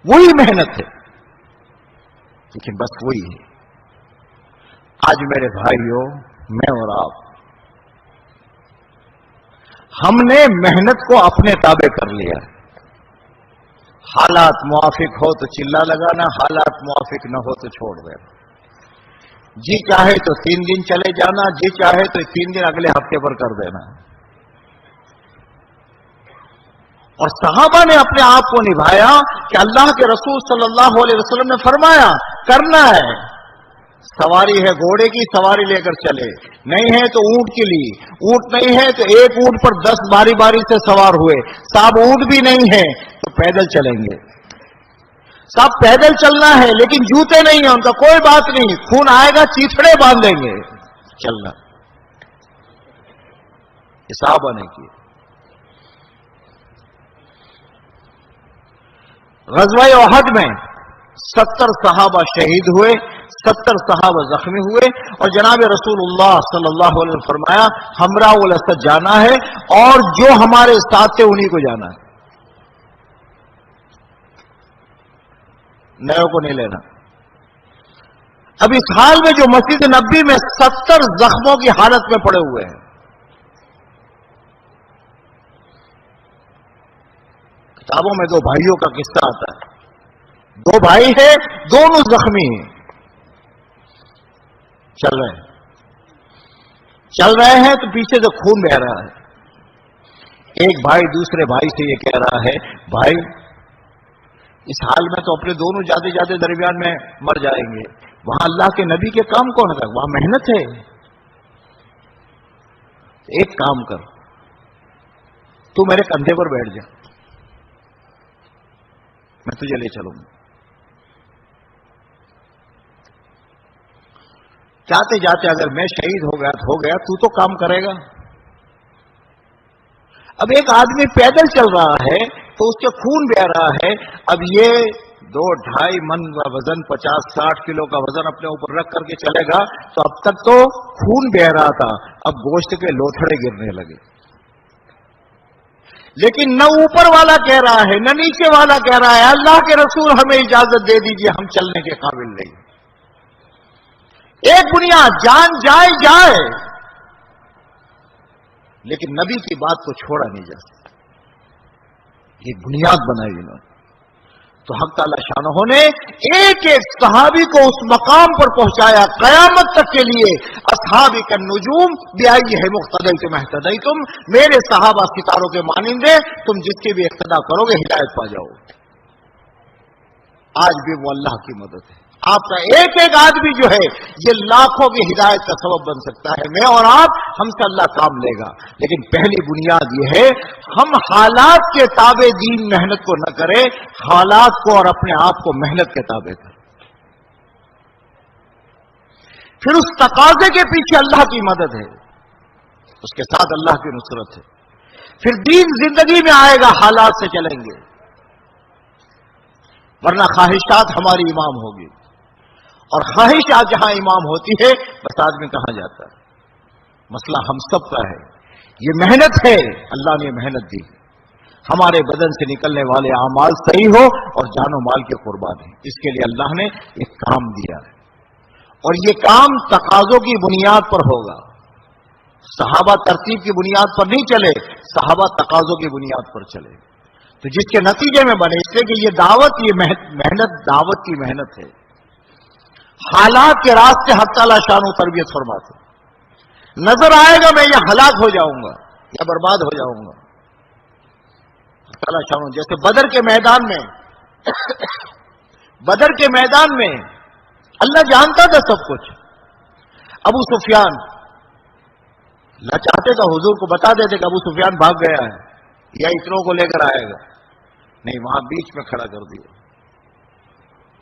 وہی محنت ہے، لیکن بس وہی ہے۔ آج میرے بھائیوں، میں اور آپ، ہم نے محنت کو اپنے تابع کر لیا۔ حالات موافق ہو تو چلا لگانا، حالات موافق نہ ہو تو چھوڑ دینا، جی چاہے تو 3 دن چلے جانا، جی چاہے تو 3 دن اگلے ہفتے پر کر دینا۔ اور صحابہ نے اپنے آپ کو نبھایا کہ اللہ کے رسول صلی اللہ علیہ وسلم نے فرمایا کرنا ہے، سواری ہے گھوڑے کی، سواری لے کر چلے، نہیں ہے تو اونٹ کی لی، اونٹ نہیں ہے تو ایک اونٹ پر 10 باری باری سے سوار ہوئے، صاحب اونٹ بھی نہیں ہے تو پیدل چلیں گے، صاحب پیدل چلنا ہے لیکن جوتے نہیں ہیں، ان کا کوئی بات نہیں، خون آئے گا چیتڑے باندھیں گے، چلنا۔ یہ صحابہ نے کیا۔ غزوہ احد میں 70 صحابہ شہید ہوئے، 70 صحابہ زخمی ہوئے، اور جناب رسول اللہ صلی اللہ علیہ وسلم فرمایا ہمراہ الاسد جانا ہے اور جو ہمارے ساتھ تھے انہی کو جانا ہے، نئے کو نہیں لینا۔ اب اس حال میں جو مسجد نبوی میں 70 زخموں کی حالت میں پڑے ہوئے ہیں، کتابوں میں 2 بھائیوں کا قصہ آتا ہے، 2 بھائی ہیں، دونوں زخمی ہیں، چل رہے ہیں تو پیچھے سے خون بہ رہا ہے۔ ایک بھائی دوسرے بھائی سے یہ کہہ رہا ہے بھائی اس حال میں تو اپنے دونوں جاتے درمیان میں مر جائیں گے، وہاں اللہ کے نبی کے کام کون ہے، وہاں محنت ہے، ایک کام کر تو میرے کندھے پر بیٹھ جا، میں تجھے لے چلوں گا۔ جاتے اگر میں شہید ہو گیا تو کام کرے گا۔ اب ایک آدمی پیدل چل رہا ہے تو اس کے خون بہ رہا ہے، اب یہ 2-2.5 من کا وزن، 50-60 کلو کا وزن اپنے اوپر رکھ کر کے چلے گا تو اب تک تو خون بہ رہا تھا، اب گوشت کے لوتھڑے گرنے لگے۔ لیکن نہ اوپر والا کہہ رہا ہے نہ نیچے والا کہہ رہا ہے اللہ کے رسول ہمیں اجازت دے دیجیے، ہم چلنے کے قابل نہیں۔ ایک بنیاد جان جائے لیکن نبی کی بات کو چھوڑا نہیں جا سکتا، یہ بنیاد بنائی انہوں نے۔ تو حق تعالی شانہ نے ایک صحابی کو اس مقام پر پہنچایا قیامت تک کے لیے، اصحابی کا نجوم بیائی ہے مقتدیتم اہتدیتم، میرے صحابہ ستاروں کے مانندے، تم جس کی بھی اقتدا کرو گے ہدایت پا جاؤ۔ آج بھی وہ اللہ کی مدد ہے، آپ کا ایک آدمی جو ہے یہ لاکھوں کی ہدایت کا سبب بن سکتا ہے، میں اور آپ، ہم سے اللہ کام لے گا، لیکن پہلی بنیاد یہ ہے ہم حالات کے تابع دین محنت کو نہ کریں، حالات کو اور اپنے آپ کو محنت کے تابع کریں، پھر اس تقاضے کے پیچھے اللہ کی مدد ہے، اس کے ساتھ اللہ کی نصرت ہے، پھر دین زندگی میں آئے گا، حالات سے چلیں گے، ورنہ خواہشات ہماری امام ہوگی، اور خواہشات جہاں امام ہوتی ہے بس آدمی کہاں جاتا ہے۔ مسئلہ ہم سب کا ہے، یہ محنت ہے، اللہ نے محنت دی، ہمارے بدن سے نکلنے والے اعمال صحیح ہو اور جان و مال کے قربان ہیں، اس کے لیے اللہ نے ایک کام دیا ہے، اور یہ کام تقاضوں کی بنیاد پر ہوگا. صحابہ ترتیب کی بنیاد پر نہیں چلے، صحابہ تقاضوں کی بنیاد پر چلے. تو جس کے نتیجے میں بنے، اس لیے کہ یہ دعوت، یہ محنت دعوت کی محنت ہے. حالات کے راستے حق تعالی شان و تربیت فرماتے. نظر آئے گا میں یہ ہلاک ہو جاؤں گا یا برباد ہو جاؤں گا. حق تعالی شان و، جیسے بدر کے میدان میں بدر کے میدان میں اللہ جانتا تھا سب کچھ. ابو سفیان، اللہ چاہتے تو حضور کو بتا دیتے کہ ابو سفیان بھاگ گیا ہے یا اتنوں کو لے کر آئے گا. نہیں، وہاں بیچ میں کھڑا کر دیا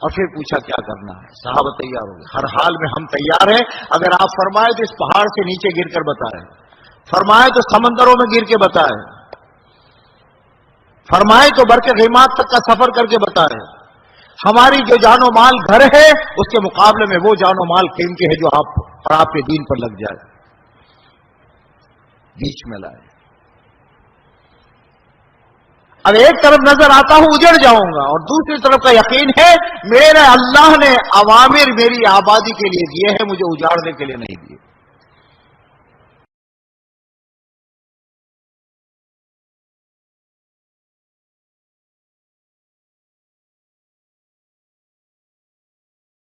اور پھر پوچھا کیا کرنا ہے. صحابہ تیار ہو گئے. ہر حال میں ہم تیار ہیں. اگر آپ فرمائے تو اس پہاڑ سے نیچے گر کر بتائیں، فرمائے تو سمندروں میں گر کے بتائیں، فرمائے تو بر کے غیمات تک کا سفر کر کے بتائیں. ہماری جو جان و مال گھر ہے، اس کے مقابلے میں وہ جان و مال قیمتی ہے جو آپ اور آپ کے دین پر لگ جائے. بیچ میں لائے. اب ایک طرف نظر آتا ہوں اجڑ جاؤں گا، اور دوسری طرف کا یقین ہے میرے اللہ نے اوامر میری آبادی کے لیے دیے ہیں، مجھے اجاڑنے کے لیے نہیں دیے.